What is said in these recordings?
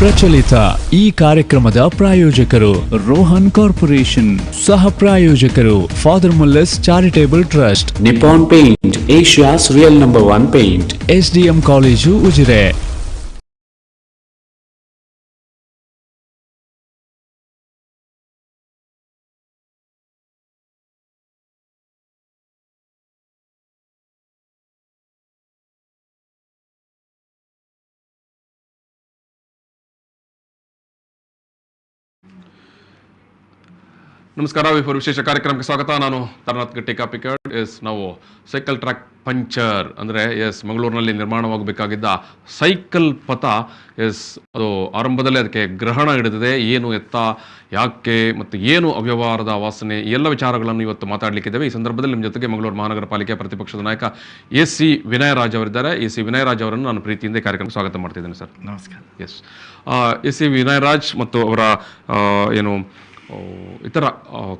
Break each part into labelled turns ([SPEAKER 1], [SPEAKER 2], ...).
[SPEAKER 1] ಪ್ರಚಲಿತ ಈ ಕಾರ್ಯಕ್ರಮದ ಪ್ರಾಯೋಜಕರು ರೋಹನ್ ಕಾರ್ಪೊರೇಷನ್, ಸಹ ಪ್ರಾಯೋಜಕರು father Muller's charitable trust,
[SPEAKER 2] Nippon paint, Asia's real number 1 paint,
[SPEAKER 1] SDM college Ujire.
[SPEAKER 3] ನಮಸ್ಕಾರ, ವಿಶೇಷ ಕಾರ್ಯಕ್ರಮಕ್ಕೆ ಸ್ವಾಗತ. ನಾನು ತರನಾಥ್ ಗಟ್ಟಿಕಾ ಪಿಕರ್ಡ್. ನಾವು ಸೈಕಲ್ ಟ್ರ್ಯಾಕ್ ಪಂಚರ್ ಅಂದರೆ ಮಂಗಳೂರಿನಲ್ಲಿ ನಿರ್ಮಾಣವಾಗಬೇಕಾಗಿದ್ದ ಸೈಕಲ್ ಪಥ ಅದು ಆರಂಭದಲ್ಲೇ ಅದಕ್ಕೆ ಗ್ರಹಣ ಹಿಡಿದಿದೆ. ಏನು ಎತ್ತ, ಯಾಕೆ ಮತ್ತು ಏನು ಅವ್ಯವಹಾರದ ವಾಸನೆ, ಎಲ್ಲ ವಿಚಾರಗಳನ್ನು ಇವತ್ತು ಮಾತಾಡಲಿಕ್ಕಿದ್ದೇವೆ. ಈ ಸಂದರ್ಭದಲ್ಲಿ ನಿಮ್ಮ ಜೊತೆಗೆ ಮಂಗಳೂರು ಮಹಾನಗರ ಪಾಲಿಕೆ ಪ್ರತಿಪಕ್ಷದ ನಾಯಕ AC ವಿನಯರಾಜ್ ಅವರಿದ್ದಾರೆ. AC ವಿನಯರಾಜ್ ಅವರನ್ನು ನಾನು ಪ್ರೀತಿಯಿಂದ ಕಾರ್ಯಕ್ರಮಕ್ಕೆ ಸ್ವಾಗತ ಮಾಡ್ತಿದ್ದೇನೆ ಸರ್.
[SPEAKER 4] ನಮಸ್ಕಾರ.
[SPEAKER 3] AC ವಿನಯರಾಜ್ ಮತ್ತು ಅವರ ಇತರ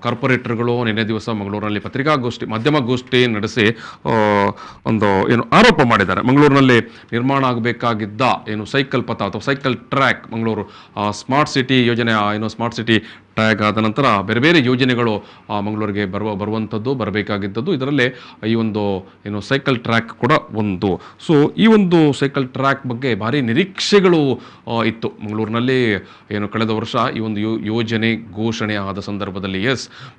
[SPEAKER 3] ಕಾರ್ಪೊರೇಟರ್ಗಳು ನಿನ್ನೆ ದಿವಸ ಮಂಗಳೂರಿನಲ್ಲಿ ಮಾಧ್ಯಮಗೋಷ್ಠಿ ನಡೆಸಿ ಒಂದು ಆರೋಪ ಮಾಡಿದ್ದಾರೆ. ಮಂಗಳೂರಿನಲ್ಲಿ ನಿರ್ಮಾಣ ಆಗಬೇಕಾಗಿದ್ದ ಸೈಕಲ್ ಪಥ ಅಥವಾ cycle track, Mangaluru smart city ಯೋಜನೆ, ಸ್ಮಾರ್ಟ್ ಸಿಟಿ ಟ್ರ್ಯಾಕ್ ಆದ ನಂತರ ಬೇರೆ ಬೇರೆ ಯೋಜನೆಗಳು ಮಂಗಳೂರಿಗೆ ಬರಬೇಕಾಗಿದ್ದದ್ದು. ಇದರಲ್ಲೇ ಈ ಸೈಕಲ್ ಟ್ರ್ಯಾಕ್ ಕೂಡ ಒಂದು. ಸೊ ಈ ಸೈಕಲ್ ಟ್ರ್ಯಾಕ್ ಬಗ್ಗೆ ಭಾರಿ ನಿರೀಕ್ಷೆಗಳು ಇತ್ತು ಮಂಗಳೂರಿನಲ್ಲಿ. ಕಳೆದ ವರ್ಷ ಈ ಯೋಜನೆ ಘೋಷಣೆ ಆದ ಸಂದರ್ಭದಲ್ಲಿ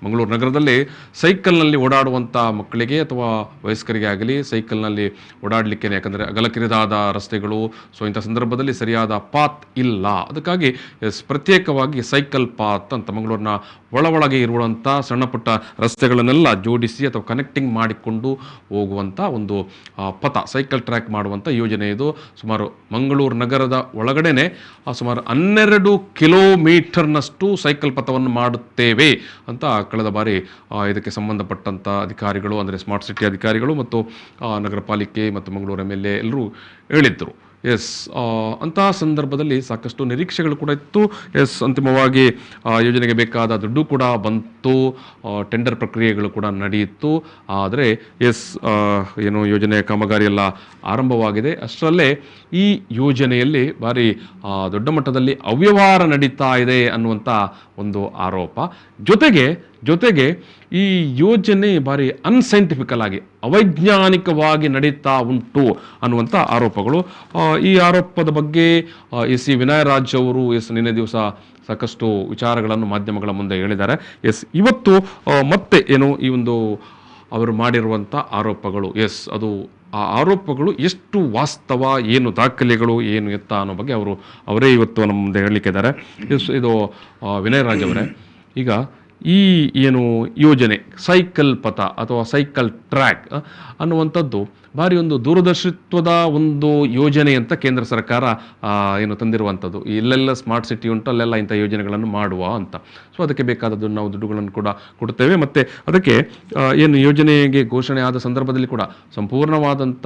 [SPEAKER 3] ಮಂಗಳೂರು ನಗರದಲ್ಲಿ ಸೈಕಲ್ನಲ್ಲಿ ಓಡಾಡುವಂಥ ಮಕ್ಕಳಿಗೆ ಅಥವಾ ವಯಸ್ಕರಿಗೆ ಆಗಲಿ ಸೈಕಲ್ನಲ್ಲಿ ಓಡಾಡಲಿಕ್ಕೆ, ಯಾಕಂದರೆ ಅಗಲಕಿರಿದಾದ ರಸ್ತೆಗಳು, ಸೊ ಇಂಥ ಸಂದರ್ಭದಲ್ಲಿ ಸರಿಯಾದ ಪಾತ್ ಇಲ್ಲ. ಅದಕ್ಕಾಗಿ ಪ್ರತ್ಯೇಕವಾಗಿ ಸೈಕಲ್ ಪಾತ್ ಅಂತ ಮಂಗಳೂರಿನ ಒಳಗೆ ಇರುವಂಥ ಸಣ್ಣ ಪುಟ್ಟ ರಸ್ತೆಗಳನ್ನೆಲ್ಲ ಜೋಡಿಸಿ ಅಥವಾ ಕನೆಕ್ಟಿಂಗ್ ಮಾಡಿಕೊಂಡು ಹೋಗುವಂಥ ಒಂದು ಪಥ, ಸೈಕಲ್ ಟ್ರ್ಯಾಕ್ ಮಾಡುವಂಥ ಯೋಜನೆ ಇದು. ಸುಮಾರು ಮಂಗಳೂರು ನಗರದ ಒಳಗಡೆನೆ ಸುಮಾರು 12 ಕಿಲೋಮೀಟರ್ನಷ್ಟು ಸೈಕಲ್ ಪಥವನ್ನು ಮಾಡುತ್ತೇವೆ ಅಂತ ಕಳೆದ ಬಾರಿ ಇದಕ್ಕೆ ಸಂಬಂಧಪಟ್ಟಂಥ ಅಧಿಕಾರಿಗಳು, ಅಂದರೆ ಸ್ಮಾರ್ಟ್ ಸಿಟಿ ಅಧಿಕಾರಿಗಳು ಮತ್ತು ನಗರ ಪಾಲಿಕೆ ಮತ್ತು ಮಂಗಳೂರು MLA ಎಲ್ಲರೂ ಹೇಳಿದ್ದರು. ಅಂತಹ ಸಂದರ್ಭದಲ್ಲಿ ಸಾಕಷ್ಟು ನಿರೀಕ್ಷೆಗಳು ಕೂಡ ಇತ್ತು. ಅಂತಿಮವಾಗಿ ಯೋಜನೆಗೆ ಬೇಕಾದ ದುಡ್ಡು ಕೂಡ ಬಂತು, ಟೆಂಡರ್ ಪ್ರಕ್ರಿಯೆಗಳು ಕೂಡ ನಡೆಯಿತು. ಆದರೆ ಯೋಜನೆಯ ಕಾಮಗಾರಿ ಎಲ್ಲ ಆರಂಭವಾಗಿದೆ. ಅಷ್ಟರಲ್ಲೇ ಈ ಯೋಜನೆಯಲ್ಲಿ ಭಾರಿ ದೊಡ್ಡ ಮಟ್ಟದಲ್ಲಿ ಅವ್ಯವಹಾರ ನಡೀತಾ ಇದೆ ಅನ್ನುವಂಥ ಒಂದು ಆರೋಪ. ಜೊತೆಗೆ ಈ ಯೋಜನೆ ಭಾರಿ ಅನ್ಸೈಂಟಿಫಿಕಲ್ ಆಗಿ, ಅವೈಜ್ಞಾನಿಕವಾಗಿ ನಡೀತಾ ಉಂಟು ಅನ್ನುವಂಥ ಆರೋಪಗಳು. ಈ ಆರೋಪದ ಬಗ್ಗೆ AC ವಿನಯರಾಜ್ ಅವರು ನಿನ್ನೆ ದಿವಸ ಸಾಕಷ್ಟು ವಿಚಾರಗಳನ್ನು ಮಾಧ್ಯಮಗಳ ಮುಂದೆ ಹೇಳಿದ್ದಾರೆ. ಇವತ್ತು ಮತ್ತೆ ಈ ಅವರು ಮಾಡಿರುವಂಥ ಆರೋಪಗಳು, ಅದು ಆ ಆರೋಪಗಳು ಎಷ್ಟು ವಾಸ್ತವ, ಏನು ದಾಖಲೆಗಳು, ಏನು ಎತ್ತ ಅನ್ನೋ ಬಗ್ಗೆ ಅವರೇ ಇವತ್ತು ನಮ್ಮ ಮುಂದೆ ಹೇಳಲಿಕ್ಕಿದ್ದಾರೆ. ಇದು ವಿನಯರಾಜ್ ಅವರೇ, ಈಗ ಈ ಯೋಜನೆ ಸೈಕಲ್ ಪಥ ಅಥವಾ ಸೈಕಲ್ ಟ್ರ್ಯಾಕ್ ಅನ್ನುವಂಥದ್ದು ಭಾರಿ ದೂರದರ್ಶಿತ್ವದ ಯೋಜನೆ ಅಂತ ಕೇಂದ್ರ ಸರ್ಕಾರ ತಂದಿರುವಂಥದ್ದು. ಎಲ್ಲೆಲ್ಲ ಸ್ಮಾರ್ಟ್ ಸಿಟಿ ಉಂಟು ಅಲ್ಲೆಲ್ಲ ಇಂಥ ಯೋಜನೆಗಳನ್ನು ಮಾಡುವ ಅಂತ. ಸೊ ಅದಕ್ಕೆ ಬೇಕಾದದ್ದು ನಾವು ದುಡ್ಡುಗಳನ್ನು ಕೂಡ ಕೊಡ್ತೇವೆ. ಮತ್ತು ಅದಕ್ಕೆ ಯೋಜನೆಗೆ ಘೋಷಣೆ ಆದ ಸಂದರ್ಭದಲ್ಲಿ ಕೂಡ ಸಂಪೂರ್ಣವಾದಂಥ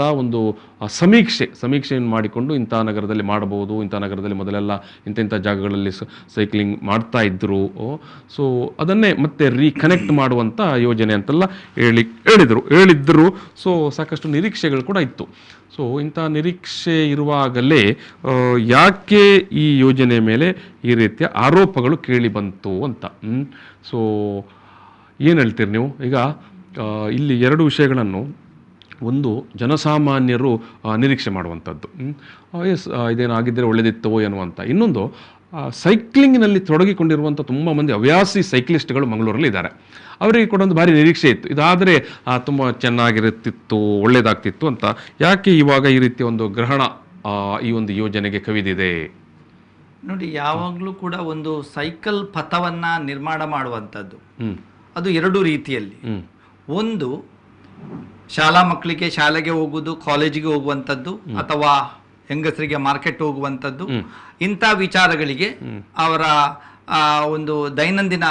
[SPEAKER 3] ಸಮೀಕ್ಷೆಯನ್ನು ಮಾಡಿಕೊಂಡು ಇಂಥ ನಗರದಲ್ಲಿ ಮಾಡಬಹುದು, ಇಂಥ ನಗರದಲ್ಲಿ ಮೊದಲೆಲ್ಲ ಇಂಥ ಜಾಗಗಳಲ್ಲಿ ಸೈಕ್ಲಿಂಗ್ ಮಾಡ್ತಾ ಇದ್ರು, ಸೊ ಅದನ್ನೇ ಮತ್ತೆ ರೀಕನೆಕ್ಟ್ ಮಾಡುವಂಥ ಯೋಜನೆ ಅಂತೆಲ್ಲ ಹೇಳಿದ್ರು. ಸೊ ಸಾಕಷ್ಟು ನಿರೀಕ್ಷೆಗಳು ಕೂಡ ಇತ್ತು. ಸೊ ಇಂಥ ನಿರೀಕ್ಷೆ ಇರುವಾಗಲೇ ಯಾಕೆ ಈ ಯೋಜನೆ ಮೇಲೆ ಈ ರೀತಿಯ ಆರೋಪಗಳು ಕೇಳಿ ಬಂತು ಅಂತ. ಸೊ ಏನು ಹೇಳ್ತೀರಿ ನೀವು? ಈಗ ಇಲ್ಲಿ 2 ವಿಷಯಗಳನ್ನು, ಒಂದು ಜನಸಾಮಾನ್ಯರು ನಿರೀಕ್ಷೆ ಮಾಡುವಂಥದ್ದು, ಇದೇನಾಗಿದ್ದರೆ ಒಳ್ಳೆದಿತ್ತವೋ ಎನ್ನುವಂಥ. ಇನ್ನೊಂದು ಸೈಕ್ಲಿಂಗ್ನಲ್ಲಿ ತೊಡಗಿಕೊಂಡಿರುವಂಥ ತುಂಬ ಮಂದಿ ಹವ್ಯಾಸಿ ಸೈಕ್ಲಿಸ್ಟ್ಗಳು ಮಂಗಳೂರಲ್ಲಿ ಇದ್ದಾರೆ. ಅವರಿಗೆ ಕೂಡ ಒಂದು ಭಾರಿ ನಿರೀಕ್ಷೆ ಇತ್ತು, ಇದಾದರೆ ತುಂಬ ಚೆನ್ನಾಗಿರುತ್ತಿತ್ತು, ಒಳ್ಳೆಯದಾಗ್ತಿತ್ತು ಅಂತ. ಯಾಕೆ ಇವಾಗ ಈ ರೀತಿಯ ಗ್ರಹಣ ಈ ಯೋಜನೆಗೆ ಕವಿದಿದೆ?
[SPEAKER 4] ನೋಡಿ, ಯಾವಾಗಲೂ ಕೂಡ ಸೈಕಲ್ ಪಥವನ್ನ ನಿರ್ಮಾಣ ಮಾಡುವಂಥದ್ದು ಅದು 2 ರೀತಿಯಲ್ಲಿ. ಒಂದು, ಶಾಲಾ ಮಕ್ಕಳಿಗೆ ಶಾಲೆಗೆ ಹೋಗುವುದು, ಕಾಲೇಜಿಗೆ ಹೋಗುವಂಥದ್ದು, ಅಥವಾ ಹೆಂಗಸರಿಗೆ ಮಾರ್ಕೆಟ್ ಹೋಗುವಂಥದ್ದು. ಇಂಥ ವಿಚಾರಗಳಿಗೆ ಅವರ ದೈನಂದಿನ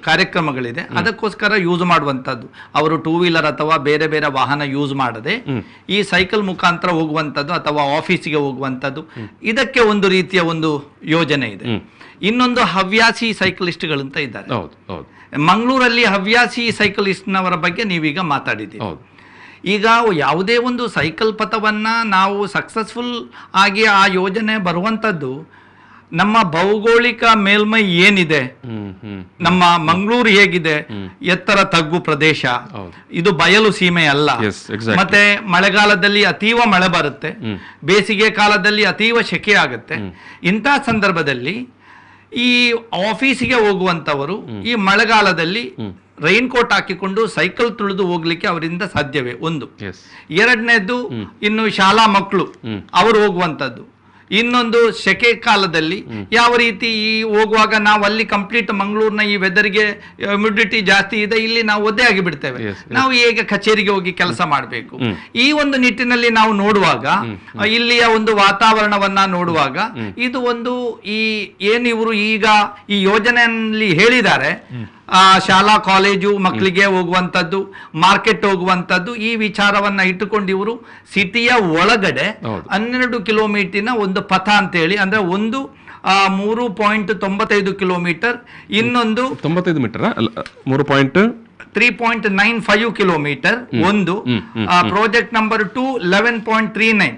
[SPEAKER 4] ಕಾರ್ಯಕ್ರಮಗಳಿದೆ ಅದಕ್ಕೋಸ್ಕರ ಯೂಸ್ ಮಾಡುವಂಥದ್ದು. ಅವರು 2 ವೀಲರ್ ಅಥವಾ ಬೇರೆ ಬೇರೆ ವಾಹನ ಯೂಸ್ ಮಾಡದೆ ಈ ಸೈಕಲ್ ಮುಖಾಂತರ ಹೋಗುವಂಥದ್ದು ಅಥವಾ ಆಫೀಸಿಗೆ ಹೋಗುವಂಥದ್ದು, ಇದಕ್ಕೆ ಒಂದು ರೀತಿಯ ಯೋಜನೆ ಇದೆ. ಇನ್ನೊಂದು ಹವ್ಯಾಸಿ ಸೈಕಲಿಸ್ಟ್ಗಳಂತ ಇದ್ದಾರೆ. ಮಂಗಳೂರಲ್ಲಿ ಹವ್ಯಾಸಿ ಸೈಕಲಿಸ್ಟ್ನವರ ಬಗ್ಗೆ ನೀವೀಗ ಮಾತಾಡಿದ್ದೀರಿ. ಈಗ ಯಾವುದೇ ಒಂದು ಸೈಕಲ್ ಪಥವನ್ನು ನಾವು ಸಕ್ಸಸ್ಫುಲ್ ಆಗಿ ಆ ಯೋಜನೆ ಬರುವಂಥದ್ದು ನಮ್ಮ ಭೌಗೋಳಿಕ ಮೇಲ್ಮೈ ಏನಿದೆ, ನಮ್ಮ ಮಂಗಳೂರು ಹೇಗಿದೆ, ಎತ್ತರ ತಗ್ಗು ಪ್ರದೇಶ, ಇದು ಬಯಲು ಸೀಮೆ ಅಲ್ಲ. ಮತ್ತೆ ಮಳೆಗಾಲದಲ್ಲಿ ಅತೀವ ಮಳೆ ಬರುತ್ತೆ, ಬೇಸಿಗೆ ಕಾಲದಲ್ಲಿ ಅತೀವ ಸೆಕೆ ಆಗುತ್ತೆ. ಇಂಥ ಸಂದರ್ಭದಲ್ಲಿ ಈ ಆಫೀಸಿಗೆ ಹೋಗುವಂತವರು ಈ ಮಳೆಗಾಲದಲ್ಲಿ ರೈನ್ ಕೋಟ್ ಹಾಕಿಕೊಂಡು ಸೈಕಲ್ ತುಳಿದು ಹೋಗ್ಲಿಕ್ಕೆ ಅವರಿಂದ ಸಾಧ್ಯವೇ? ಒಂದು. ಎರಡನೇದ್ದು, ಇನ್ನು ಶಾಲಾ ಮಕ್ಕಳು ಅವರು ಹೋಗುವಂಥದ್ದು. ಇನ್ನೊಂದು, ಸೆಕೆ ಕಾಲದಲ್ಲಿ ಯಾವ ರೀತಿ ಈ ಹೋಗುವಾಗ ನಾವು ಅಲ್ಲಿ ಕಂಪ್ಲೀಟ್ ಮಂಗಳೂರಿನ ಈ ವೆದರ್ಗೆ ಹ್ಯುಮಿಡಿಟಿ ಜಾಸ್ತಿ ಇದೆ, ಇಲ್ಲಿ ನಾವು ಒದ್ದೆ ಆಗಿ ಬಿಡ್ತೇವೆ. ನಾವು ಹೇಗೆ ಕಚೇರಿಗೆ ಹೋಗಿ ಕೆಲಸ ಮಾಡಬೇಕು? ಈ ಒಂದು ನಿಟ್ಟಿನಲ್ಲಿ ನಾವು ನೋಡುವಾಗ, ಇಲ್ಲಿಯ ಒಂದು ವಾತಾವರಣವನ್ನ ನೋಡುವಾಗ, ಇದು ಒಂದು ಈ ಏನು ಇವರು ಈಗ ಈ ಯೋಜನೆಯಲ್ಲಿ ಹೇಳಿದ್ದಾರೆ, ಶಾಲಾ ಕಾಲೇಜು ಮಕ್ಕಳಿಗೆ ಹೋಗುವಂಥದ್ದು, ಮಾರ್ಕೆಟ್ ಹೋಗುವಂಥದ್ದು, ಈ ವಿಚಾರವನ್ನ ಇಟ್ಟುಕೊಂಡು ಇವರು ಸಿಟಿಯ ಒಳಗಡೆ 12 ಕಿಲೋಮೀಟರ್ನ ಒಂದು ಪಥ ಅಂತೇಳಿ, ಅಂದ್ರೆ ಒಂದು 3.95 ಕಿಲೋಮೀಟರ್, ಇನ್ನೊಂದು
[SPEAKER 3] 95 ಮೀಟರ್
[SPEAKER 4] 3.95 ಕಿಲೋಮೀಟರ್, ಒಂದು ಪ್ರಾಜೆಕ್ಟ್ ನಂಬರ್ 2 11.39,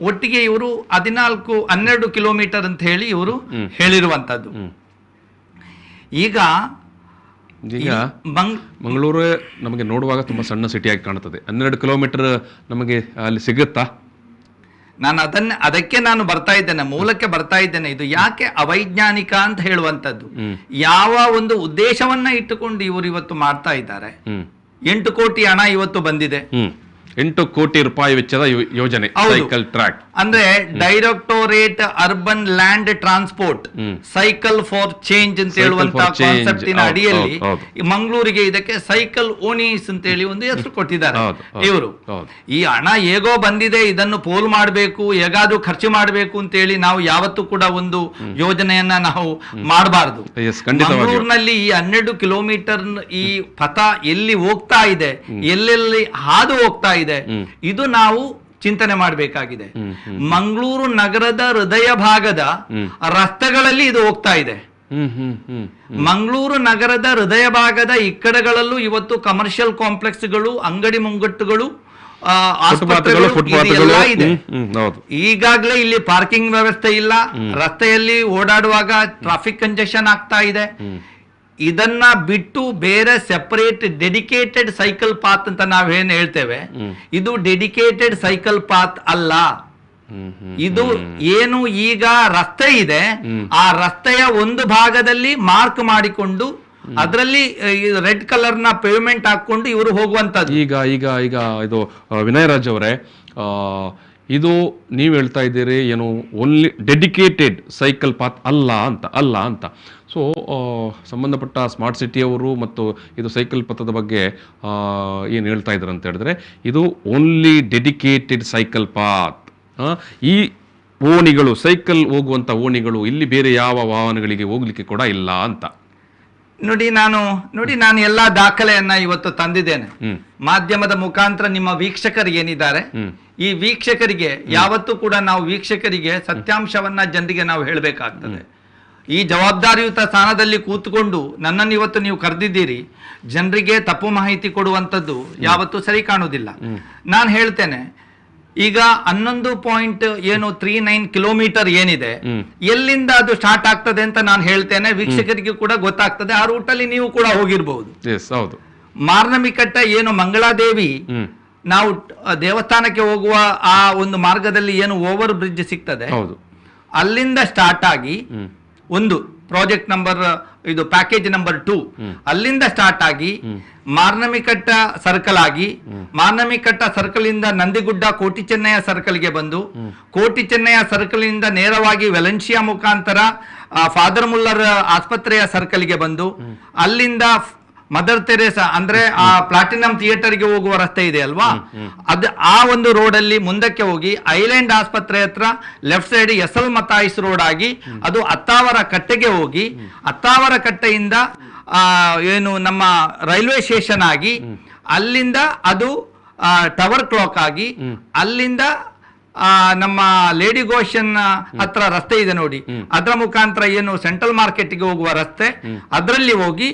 [SPEAKER 4] ಒಟ್ಟಿಗೆ ಇವರು 12 ಕಿಲೋಮೀಟರ್ ಅಂತ ಹೇಳಿ ಇವರು ಹೇಳಿರುವಂತದ್ದು. ಈಗ
[SPEAKER 3] ಮಂಗಳೂರು ನಮಗೆ ನೋಡುವಾಗ ತುಂಬಾ ಸಣ್ಣ ಸಿಟಿಯಾಗಿ ಕಾಣುತ್ತದೆ. 12 ಕಿಲೋಮೀಟರ್ ನಮಗೆ ಅಲ್ಲಿ ಸಿಗುತ್ತಾ?
[SPEAKER 4] ಅದಕ್ಕೆ ನಾನು ಬರ್ತಾ ಇದ್ದೇನೆ, ಮೂಲಕ್ಕೆ ಬರ್ತಾ ಇದ್ದೇನೆ. ಇದು ಯಾಕೆ ಅವೈಜ್ಞಾನಿಕ ಅಂತ ಹೇಳುವಂತದ್ದು, ಯಾವ ಒಂದು ಉದ್ದೇಶವನ್ನ ಇಟ್ಟುಕೊಂಡು ಇವರು ಇವತ್ತು ಮಾಡ್ತಾ ಇದ್ದಾರೆ. 8 ಕೋಟಿ ಹಣ ಇವತ್ತು ಬಂದಿದೆ,
[SPEAKER 3] 8 ಕೋಟಿ ರೂಪಾಯಿ ವೆಚ್ಚದ ಯೋಜನೆ ಸೈಕಲ್ ಟ್ರ್ಯಾಕ್.
[SPEAKER 4] ಅಂದ್ರೆ directorate urban land transport cycle for change ಅಂತ ಹೇಳುವಂತಹ ಕಾನ್ಸೆಪ್ಟಿನ ಅಡಿಯಲ್ಲಿ ಮಂಗಳೂರಿಗೆ ಇದಕ್ಕೆ ಸೈಕಲ್ ಓನೀಸ್ ಅಂತ ಹೇಳಿ ಒಂದು ಹೆಸರು ಕೊಟ್ಟಿದ್ದಾರೆ ಇವರು. ಈ ಹಣ ಹೇಗೋ ಬಂದಿದೆ, ಇದನ್ನು ಪೋಲ್ ಮಾಡಬೇಕು, ಹೇಗಾದ್ರೂ ಖರ್ಚು ಮಾಡಬೇಕು ಅಂತ ಹೇಳಿ ನಾವು ಯಾವತ್ತೂ ಕೂಡ ಒಂದು ಯೋಜನೆಯನ್ನ ನಾವು ಮಾಡಬಾರದು. ಮಂಗಳೂರಿನಲ್ಲಿ ಈ 12 ಕಿಲೋಮೀಟರ್ ಈ ಪಥ ಎಲ್ಲಿ ಹೋಗ್ತಾ ಇದೆ, ಎಲ್ಲೆಲ್ಲಿ ಹಾದು ಹೋಗ್ತಾ ಇದೆ, ಇದು ನಾವು ಚಿಂತನೆ ಮಾಡಬೇಕಾಗಿದೆ. ಮಂಗಳೂರು ನಗರದ ಹೃದಯ ಭಾಗದ ರಸ್ತೆಗಳಲ್ಲಿ ಇದು ಹೋಗ್ತಾ ಇದೆ. ಮಂಗಳೂರು ನಗರದ ಹೃದಯ ಭಾಗದ ಇಕ್ಕಡಗಳಲ್ಲೂ ಇವತ್ತು ಕಮರ್ಷಿಯಲ್ ಕಾಂಪ್ಲೆಕ್ಸ್ಗಳು, ಅಂಗಡಿ ಮುಂಗಟ್ಟುಗಳು, ಆಸ್ಪತ್ರೆಗಳು ಇದೆ. ಈಗಾಗಲೇ ಇಲ್ಲಿ ಪಾರ್ಕಿಂಗ್ ವ್ಯವಸ್ಥೆ ಇಲ್ಲ, ರಸ್ತೆಯಲ್ಲಿ ಓಡಾಡುವಾಗ ಟ್ರಾಫಿಕ್ ಕಂಜೆಷನ್ ಆಗ್ತಾ ಇದೆ. ಇದನ್ನ ಬಿಟ್ಟು ಬೇರೆ ಸೆಪರೇಟ್ ಡೆಡಿಕೇಟೆಡ್ ಸೈಕಲ್ ಪಾತ್ ಅಂತ ನಾವೇನ್ ಹೇಳ್ತೇವೆ, ಇದು ಡೆಡಿಕೇಟೆಡ್ ಸೈಕಲ್ ಪಾತ್ ಅಲ್ಲ. ಇದು ಏನು ಈಗ ರಸ್ತೆ ಇದೆ, ಆ ರಸ್ತೆಯ ಒಂದು ಭಾಗದಲ್ಲಿ ಮಾರ್ಕ್ ಮಾಡಿಕೊಂಡು ಅದರಲ್ಲಿ ರೆಡ್ ಕಲರ್ ನ ಪೇವ್ಮೆಂಟ್ ಹಾಕೊಂಡು ಇವರು ಹೋಗುವಂತದ್ದು.
[SPEAKER 3] ಈಗ ಈಗ ಈಗ ಇದು ವಿನಯರಾಜ್ ಅವರೇ, ಇದು ನೀವು ಹೇಳ್ತಾ ಇದ್ದೀರಿ ಏನು ಓನ್ಲಿ ಡೆಡಿಕೇಟೆಡ್ ಸೈಕಲ್ ಪಾತ್ ಅಲ್ಲ ಅಂತ. ಸೊ ಸಂಬಂಧಪಟ್ಟ ಸ್ಮಾರ್ಟ್ ಸಿಟಿಯವರು ಮತ್ತು ಇದು ಸೈಕಲ್ ಪಥದ ಬಗ್ಗೆ ಏನು ಹೇಳ್ತಾ ಇದ್ದಾರೆ ಅಂತ ಹೇಳಿದ್ರೆ, ಇದು ಓನ್ಲಿ ಡೆಡಿಕೇಟೆಡ್ ಸೈಕಲ್ ಪಾತ್. ಈ ಓಣಿಗಳು, ಸೈಕಲ್ ಹೋಗುವಂಥ ಓಣಿಗಳು ಇಲ್ಲಿ ಬೇರೆ ಯಾವ ವಾಹನಗಳಿಗೆ ಹೋಗ್ಲಿಕ್ಕೆ ಕೂಡ ಇಲ್ಲ ಅಂತ.
[SPEAKER 4] ನೋಡಿ ನಾನು ಎಲ್ಲಾ ದಾಖಲೆಯನ್ನ ಇವತ್ತು ತಂದಿದ್ದೇನೆ ಮಾಧ್ಯಮದ ಮುಖಾಂತರ. ನಿಮ್ಮ ವೀಕ್ಷಕರು ಏನಿದ್ದಾರೆ, ಈ ವೀಕ್ಷಕರಿಗೆ ಯಾವತ್ತೂ ಕೂಡ ನಾವು ವೀಕ್ಷಕರಿಗೆ ಸತ್ಯಾಂಶವನ್ನ ಜನರಿಗೆ ನಾವು ಹೇಳಬೇಕಾಗ್ತದೆ. ಈ ಜವಾಬ್ದಾರಿಯುತ ಸ್ಥಾನದಲ್ಲಿ ಕೂತ್ಕೊಂಡು ನನ್ನನ್ನು ಇವತ್ತು ನೀವು ಕರೆದಿದ್ದೀರಿ, ಜನರಿಗೆ ತಪ್ಪು ಮಾಹಿತಿ ಕೊಡುವಂಥದ್ದು ಯಾವತ್ತೂ ಸರಿ ಕಾಣುವುದಿಲ್ಲ. ನಾನು ಹೇಳ್ತೇನೆ, ಈಗ 11.39 ಕಿಲೋಮೀಟರ್ ಏನಿದೆ, ಎಲ್ಲಿಂದ ಅದು ಸ್ಟಾರ್ಟ್ ಆಗ್ತದೆ ಅಂತ ನಾನು ಹೇಳ್ತೇನೆ, ವೀಕ್ಷಕರಿಗೆ ಕೂಡ ಗೊತ್ತಾಗ್ತದೆ. ಆ ರೂಟಲ್ಲಿ ನೀವು ಕೂಡ ಹೋಗಿರಬಹುದು. ಮಾರ್ನಮಿಕಟ್ಟ ಏನು ಮಂಗಳಾದೇವಿ, ನಾವು ದೇವಸ್ಥಾನಕ್ಕೆ ಹೋಗುವ ಆ ಒಂದು ಮಾರ್ಗದಲ್ಲಿ ಏನು ಓವರ್ ಬ್ರಿಡ್ಜ್ ಸಿಗ್ತದೆ, ಅಲ್ಲಿಂದ ಸ್ಟಾರ್ಟ್ ಆಗಿ ಒಂದು ಪ್ರಾಜೆಕ್ಟ್ ನಂಬರ್ ಇದು ಪ್ಯಾಕೇಜ್ ನಂಬರ್ 2, ಅಲ್ಲಿಂದ ಸ್ಟಾರ್ಟ್ ಆಗಿ ಮಾರ್ನಮಿಕಟ್ಟ ಸರ್ಕಲ್ ಆಗಿ, ಮಾರ್ನಮಿಕಟ್ಟ ಸರ್ಕಲ್ ಇಂದ ನಂದಿಗುಡ್ಡ ಕೋಟಿ ಚೆನ್ನಯ್ಯ ಸರ್ಕಲ್ಗೆ ಬಂದು, ಕೋಟಿ ಚೆನ್ನಯ್ಯ ಸರ್ಕಲ್ ಇಂದ ನೇರವಾಗಿ ವೆಲೆನ್ಸಿಯಾ ಮುಖಾಂತರ ಫಾದರ್ ಮುಲ್ಲರ್ ಆಸ್ಪತ್ರೆಯ ಸರ್ಕಲ್ಗೆ ಬಂದು, ಅಲ್ಲಿಂದ ಮದರ್ ತೆರೇಸಾ ಅಂದ್ರೆ ಆ ಪ್ಲಾಟಿನಂ ಥಿಯೇಟರ್ಗೆ ಹೋಗುವ ರಸ್ತೆ ಇದೆ ಅಲ್ವಾ, ಅದು ಆ ಒಂದು ರೋಡ್ ಅಲ್ಲಿ ಮುಂದಕ್ಕೆ ಹೋಗಿ ಐಲ್ಯಾಂಡ್ ಆಸ್ಪತ್ರೆ ಹತ್ರ ಲೆಫ್ಟ್ ಸೈಡ್ ಎಸ್.ಎಲ್. ಮತಾಯಿಸ್ ರೋಡ್ ಆಗಿ ಅದು ಅತ್ತಾವರ ಕಟ್ಟೆಗೆ ಹೋಗಿ, ಅತ್ತಾವರ ಕಟ್ಟೆಯಿಂದ ಏನು ನಮ್ಮ ರೈಲ್ವೆ ಸ್ಟೇಷನ್ ಆಗಿ, ಅಲ್ಲಿಂದ ಅದು ಟವರ್ ಕ್ಲಾಕ್ ಆಗಿ, ಅಲ್ಲಿಂದ ನಮ್ಮ ಲೇಡಿ ಗೋಶನ್ ಹತ್ರ ರಸ್ತೆ ಇದೆ ನೋಡಿ, ಅದರ ಮುಖಾಂತರ ಏನು ಸೆಂಟ್ರಲ್ ಮಾರ್ಕೆಟ್ಗೆ ಹೋಗುವ ರಸ್ತೆ, ಅದರಲ್ಲಿ ಹೋಗಿ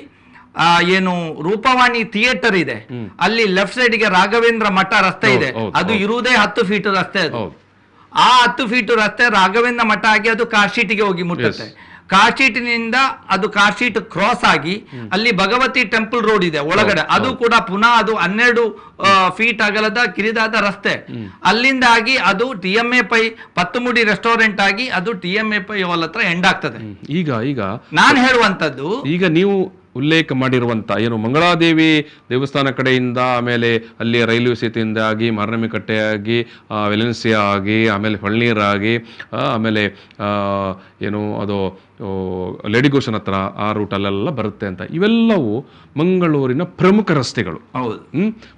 [SPEAKER 4] ಏನು ರೂಪವಾಣಿ ಥಿಯೇಟರ್ ಇದೆ, ಅಲ್ಲಿ ಲೆಫ್ಟ್ ಸೈಡ್ಗೆ ರಾಘವೇಂದ್ರ ಮಠ ರಸ್ತೆ ಇದೆ, ಅದು ಇರುವುದೇ 10 ಫೀಟ್ ರಸ್ತೆ ಅದು. ಆ 10 ಫೀಟ್ ರಸ್ತೆ ರಾಘವೇಂದ್ರ ಮಠ ಆಗಿ ಅದು ಕಾರ್ಶೀಟಿಗೆ ಹೋಗಿ ಮುಟ್ಟುತ್ತೆ. ಕಾರ್ಶೀಟಿನಿಂದ ಅದು ಕಾರ್ಶೀಟ್ ಕ್ರಾಸ್ ಆಗಿ ಅಲ್ಲಿ ಭಗವತಿ ಟೆಂಪಲ್ ರೋಡ್ ಇದೆ ಒಳಗಡೆ, ಅದು ಕೂಡ ಪುನಃ ಅದು 12 ಫೀಟ್ ಅಗಲದ ಕಿರಿದಾದ ರಸ್ತೆ. ಅಲ್ಲಿಂದ ಆಗಿ ಅದು TMA ಪೈ ಪತ್ತುಮುಡಿ ರೆಸ್ಟೋರೆಂಟ್ ಆಗಿ ಅದು TMA ಪೈ ಹಾಲ್ ಹತ್ರ ಎಂಡ್ ಆಗ್ತದೆ.
[SPEAKER 3] ಈಗ
[SPEAKER 4] ನಾನು ಹೇಳುವಂತದ್ದು,
[SPEAKER 3] ಈಗ ನೀವು ಉಲ್ಲೇಖ ಮಾಡಿರುವಂಥ ಏನು ಮಂಗಳಾದೇವಿ ದೇವಸ್ಥಾನ ಕಡೆಯಿಂದ, ಆಮೇಲೆ ಅಲ್ಲಿ ರೈಲ್ವೆ ಸೇತುವೆಯಿಂದ ಆಗಿ, ಮಾರನಮಿಕಟ್ಟೆ ಆಗಿ, ವೆಲೆನ್ಸಿಯಾ ಆಗಿ, ಆಮೇಲೆ ಹೊಳ್ನೀರ್ ಆಗಿ, ಆಮೇಲೆ ಏನು ಅದು ಲೇಡಿಗೋಷನ್ ಹತ್ರ ಆ ರೂಟಲ್ಲೆಲ್ಲ ಬರುತ್ತೆ ಅಂತ, ಇವೆಲ್ಲವೂ ಮಂಗಳೂರಿನ ಪ್ರಮುಖ ರಸ್ತೆಗಳು.
[SPEAKER 4] ಹೌದು,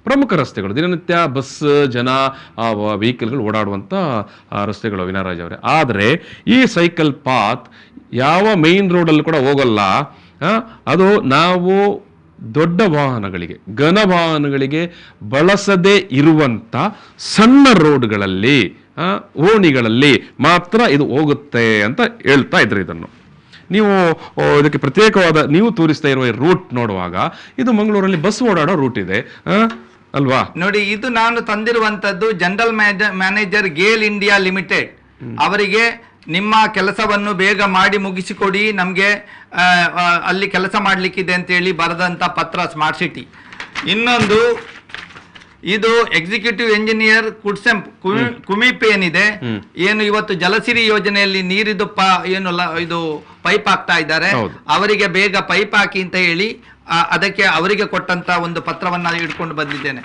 [SPEAKER 3] ಪ್ರಮುಖ ರಸ್ತೆಗಳು, ದಿನನಿತ್ಯ ಬಸ್ ಜನ ವೆಹಿಕಲ್ಗಳು ಓಡಾಡುವಂಥ ರಸ್ತೆಗಳು ವಿನಾರಾಜ್ ಅವರೇ. ಆದರೆ ಈ ಸೈಕಲ್ ಪಾತ್ ಯಾವ ಮೇನ್ ರೋಡಲ್ಲಿ ಕೂಡ ಹೋಗಲ್ಲ. ಅದು ನಾವು ದೊಡ್ಡ ವಾಹನಗಳಿಗೆ, ಘನ ವಾಹನಗಳಿಗೆ ಬಳಸದೇ ಇರುವಂಥ ಸಣ್ಣ ರೋಡ್ಗಳಲ್ಲಿ, ಓಣಿಗಳಲ್ಲಿ ಮಾತ್ರ ಇದು ಹೋಗುತ್ತೆ ಅಂತ ಹೇಳ್ತಾ ಇದ್ರು. ಇದನ್ನು ನೀವು ಇದಕ್ಕೆ ಪ್ರತ್ಯೇಕವಾದ ನೀವು ತೋರಿಸ್ತಾ ಇರುವ ರೂಟ್ ನೋಡುವಾಗ ಇದು ಮಂಗಳೂರಲ್ಲಿ ಬಸ್ ಓಡಾಡೋ ರೂಟ್ ಇದೆ ಅಲ್ವಾ?
[SPEAKER 4] ನೋಡಿ, ಇದು ನಾನು ತಂದಿರುವಂತದ್ದು general manager GAIL India limited ಅವರಿಗೆ ನಿಮ್ಮ ಕೆಲಸವನ್ನು ಬೇಗ ಮಾಡಿ ಮುಗಿಸಿಕೊಡಿ, ನಮಗೆ ಅಲ್ಲಿ ಕೆಲಸ ಮಾಡಲಿಕ್ಕಿದೆ ಅಂತೇಳಿ ಬರೆದಂಥ ಪತ್ರ ಸ್ಮಾರ್ಟ್ ಸಿಟಿ. ಇನ್ನೊಂದು, ಇದು ಎಕ್ಸಿಕ್ಯೂಟಿವ್ ಎಂಜಿನಿಯರ್ ಕುಡ್ಸೆಂಪ್ ಕುಮಿಪ್ ಏನಿದೆ, ಏನು ಇವತ್ತು ಜಲಸಿರಿ ಯೋಜನೆಯಲ್ಲಿ ನೀರಿದು ಇದು ಪೈಪ್ ಹಾಕ್ತಾ ಇದ್ದಾರೆ, ಅವರಿಗೆ ಬೇಗ ಪೈಪ್ ಹಾಕಿ ಅಂತ ಹೇಳಿ ಅದಕ್ಕೆ ಅವರಿಗೆ ಕೊಟ್ಟಂತ ಒಂದು ಪತ್ರವನ್ನ ಹಿಡ್ಕೊಂಡು ಬಂದಿದ್ದೇನೆ.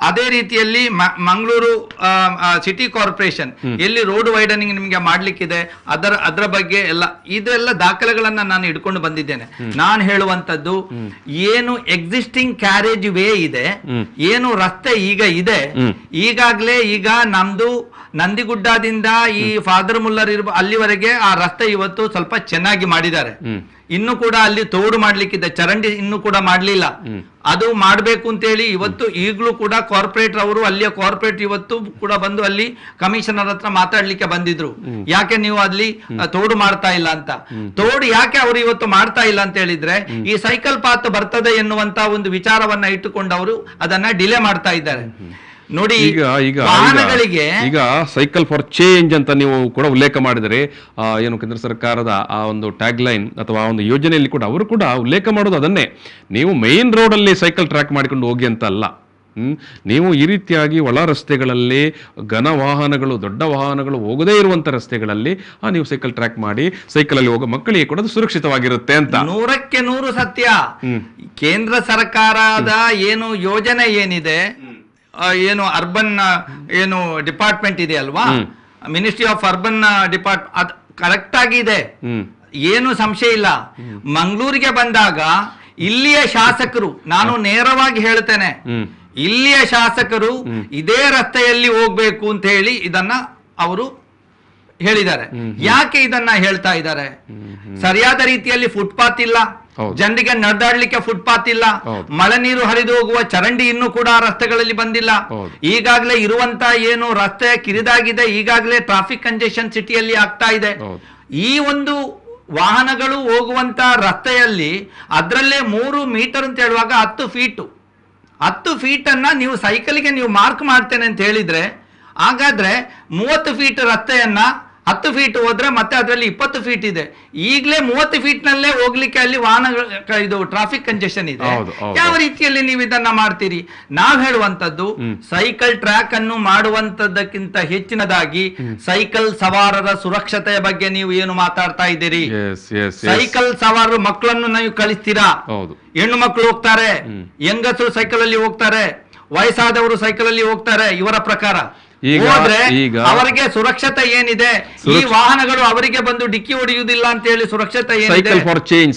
[SPEAKER 4] ಅದೇ ರೀತಿಯಲ್ಲಿ ಮಂಗಳೂರು ಸಿಟಿ ಕಾರ್ಪೊರೇಷನ್ ಎಲ್ಲಿ ರೋಡ್ ವೈಡನಿಂಗ್ ನಿಮಗೆ ಮಾಡ್ಲಿಕ್ಕಿದೆ ಅದರ ಬಗ್ಗೆ ಇದೆಲ್ಲ ದಾಖಲೆಗಳನ್ನ ನಾನು ಹಿಡ್ಕೊಂಡು ಬಂದಿದ್ದೇನೆ. ನಾನು ಹೇಳುವಂತದ್ದು, ಏನು ಎಕ್ಸಿಸ್ಟಿಂಗ್ ಕ್ಯಾರೇಜ್ ವೇ ಇದೆ, ಏನು ರಸ್ತೆ ಈಗ ಇದೆ, ಈಗಾಗ್ಲೇ ಈಗ ನಮ್ದು ನಂದಿಗುಡ್ಡದಿಂದ ಈ ಫಾದರ್ ಮುಲ್ಲರ್ ಅಲ್ಲಿವರೆಗೆ ಆ ರಸ್ತೆ ಇವತ್ತು ಸ್ವಲ್ಪ ಚೆನ್ನಾಗಿ ಮಾಡಿದ್ದಾರೆ. ಇನ್ನು ಕೂಡ ಅಲ್ಲಿ ತೋಡು ಮಾಡ್ಲಿಕ್ಕಿದೆ, ಚರಂಡಿ ಇನ್ನು ಕೂಡ ಮಾಡ್ಲಿಲ್ಲ, ಅದು ಮಾಡ್ಬೇಕು ಅಂತೇಳಿ ಇವತ್ತು ಈಗಲೂ ಕೂಡ ಕಾರ್ಪೊರೇಟರ್ ಅವರು, ಅಲ್ಲಿಯ ಕಾರ್ಪೊರೇಟ್ ಇವತ್ತು ಕೂಡ ಬಂದು ಅಲ್ಲಿ ಕಮಿಷನರ್ ಹತ್ರ ಮಾತಾಡ್ಲಿಕ್ಕೆ ಬಂದಿದ್ರು, ಯಾಕೆ ನೀವು ಅಲ್ಲಿ ತೋಡು ಮಾಡ್ತಾ ಇಲ್ಲ ಅಂತ. ತೋಡು ಯಾಕೆ ಅವರು ಇವತ್ತು ಮಾಡ್ತಾ ಇಲ್ಲ ಅಂತ ಹೇಳಿದ್ರೆ, ಈ ಸೈಕಲ್ ಪಾತ್ ಬರ್ತದೆ ಎನ್ನುವಂತ ಒಂದು ವಿಚಾರವನ್ನ ಇಟ್ಟುಕೊಂಡು ಅವರು ಅದನ್ನ ಡಿಲೇ ಮಾಡ್ತಾ ಇದ್ದಾರೆ. ನೋಡಿ,
[SPEAKER 3] ಈಗ ಸೈಕಲ್ ಫಾರ್ ಚೇಂಜ್ ಅಂತ ನೀವು ಕೂಡ ಉಲ್ಲೇಖ ಮಾಡಿದರೆ, ಏನು ಕೇಂದ್ರ ಸರ್ಕಾರದ ಆ ಒಂದು ಟ್ಯಾಗ್ ಲೈನ್ ಅಥವಾ ಆ ಒಂದು ಯೋಜನೆಯಲ್ಲಿ ಕೂಡ ಅವರು ಕೂಡ ಉಲ್ಲೇಖ ಮಾಡೋದು ಅದನ್ನೇ. ನೀವು ಮೇನ್ ರೋಡ್ ಅಲ್ಲಿ ಸೈಕಲ್ ಟ್ರ್ಯಾಕ್ ಮಾಡಿಕೊಂಡು ಹೋಗಿ ಅಂತ ಅಲ್ಲ. ನೀವು ಈ ರೀತಿಯಾಗಿ ಒಳ ರಸ್ತೆಗಳಲ್ಲಿ, ಘನ ವಾಹನಗಳು, ದೊಡ್ಡ ವಾಹನಗಳು ಹೋಗದೇ ಇರುವಂತ ರಸ್ತೆಗಳಲ್ಲಿ ನೀವು ಸೈಕಲ್ ಟ್ರ್ಯಾಕ್ ಮಾಡಿ ಸೈಕಲ್ ಅಲ್ಲಿ ಹೋಗೋ ಮಕ್ಕಳಿಗೆ ಕೂಡ ಸುರಕ್ಷಿತವಾಗಿರುತ್ತೆ ಅಂತ.
[SPEAKER 4] 100ಕ್ಕೆ 100 ಸತ್ಯ. ಕೇಂದ್ರ ಸರ್ಕಾರದ ಏನು ಯೋಜನೆ ಏನಿದೆ, ಏನು ಅರ್ಬನ್ ಏನು ಡಿಪಾರ್ಟ್ಮೆಂಟ್ ಇದೆ ಅಲ್ವಾ, ಮಿನಿಸ್ಟ್ರಿ ಆಫ್ ಅರ್ಬನ್ ಡಿಪಾರ್ಟ್ಮೆಂಟ್, ಅದು ಕರೆಕ್ಟ್ ಆಗಿದೆ, ಏನು ಸಂಶಯ ಇಲ್ಲ. ಮಂಗಳೂರಿಗೆ ಬಂದಾಗ ಇಲ್ಲಿಯ ಶಾಸಕರು, ನಾನು ನೇರವಾಗಿ ಹೇಳ್ತೇನೆ, ಇಲ್ಲಿಯ ಶಾಸಕರು ಇದೇ ರಸ್ತೆಯಲ್ಲಿ ಹೋಗ್ಬೇಕು ಅಂತ ಹೇಳಿ ಇದನ್ನ ಅವರು ಹೇಳಿದ್ದಾರೆ. ಯಾಕೆ ಇದನ್ನ ಹೇಳ್ತಾ ಇದ್ದಾರೆ? ಸರಿಯಾದ ರೀತಿಯಲ್ಲಿ ಫುಟ್ಪಾತ್ ಇಲ್ಲ, ಜನರಿಗೆ ನಡೆದಾಡ್ಲಿಕ್ಕೆ ಫುಟ್ಪಾತ್ ಇಲ್ಲ, ಮಳೆ ನೀರು ಹರಿದು ಹೋಗುವ ಚರಂಡಿ ಇನ್ನೂ ಕೂಡ ರಸ್ತೆಗಳಲ್ಲಿ ಬಂದಿಲ್ಲ. ಈಗಾಗಲೇ ಇರುವಂತ ಏನು ರಸ್ತೆ ಕಿರಿದಾಗಿದೆ, ಈಗಾಗಲೇ ಟ್ರಾಫಿಕ್ ಕಂಜೆಷನ್ ಸಿಟಿಯಲ್ಲಿ ಆಗ್ತಾ ಇದೆ. ಈ ಒಂದು ವಾಹನಗಳು ಹೋಗುವಂತ ರಸ್ತೆಯಲ್ಲಿ ಅದರಲ್ಲೇ 3 ಮೀಟರ್ ಅಂತ ಹೇಳುವಾಗ 10 ಫೀಟ್ ಅನ್ನ ನೀವು ಸೈಕಲ್ಗೆ ನೀವು ಮಾರ್ಕ್ ಮಾಡ್ತೇನೆ ಅಂತ ಹೇಳಿದ್ರೆ, ಹಾಗಾದ್ರೆ 30 ಫೀಟ್ ರಸ್ತೆಯನ್ನ 10 ಫೀಟ್ ಹೋದ್ರೆ ಮತ್ತೆ ಅದರಲ್ಲಿ 20 ಫೀಟ್ ಇದೆ. ಈಗಲೇ 30 ಫೀಟ್ ನಲ್ಲೇ ಹೋಗ್ಲಿಕ್ಕೆ ಅಲ್ಲಿ ವಾಹನಗಳು, ಇದು ಟ್ರಾಫಿಕ್ ಕಂಜೆಷನ್ ಇದೆ. ಯಾವ ರೀತಿಯಲ್ಲಿ ನೀವು ಇದನ್ನ ಮಾಡ್ತೀರಿ? ನಾವ್ ಹೇಳುವಂತದ್ದು, ಸೈಕಲ್ ಟ್ರ್ಯಾಕ್ ಅನ್ನು ಮಾಡುವಂತದ್ದಕ್ಕಿಂತ ಹೆಚ್ಚಿನದಾಗಿ ಸೈಕಲ್ ಸವಾರರ ಸುರಕ್ಷತೆಯ ಬಗ್ಗೆ ನೀವು ಏನು ಮಾತಾಡ್ತಾ ಇದ್ದೀರಿ? ಸೈಕಲ್ ಸವಾರರು ಮಕ್ಕಳನ್ನು ನೀವು ಕಳಿಸ್ತೀರಾ? ಹೆಣ್ಣು ಮಕ್ಕಳು ಹೋಗ್ತಾರೆ, ಹೆಂಗಸರು ಸೈಕಲ್ ಅಲ್ಲಿ ಹೋಗ್ತಾರೆ, ವಯಸ್ಸಾದವರು ಸೈಕಲ್ ಅಲ್ಲಿ ಹೋಗ್ತಾರೆ. ಇವರ ಪ್ರಕಾರ ಹೋದ್ರೆ ಅವರಿಗೆ ಸುರಕ್ಷತೆ ಏನಿದೆ? ಈ ವಾಹನಗಳು ಅವರಿಗೆ ಬಂದು ಡಿಕ್ಕಿ ಹೊಡೆಯುವುದಿಲ್ಲ ಅಂತ ಹೇಳಿ ಸುರಕ್ಷತೆ ಏನಿದೆ?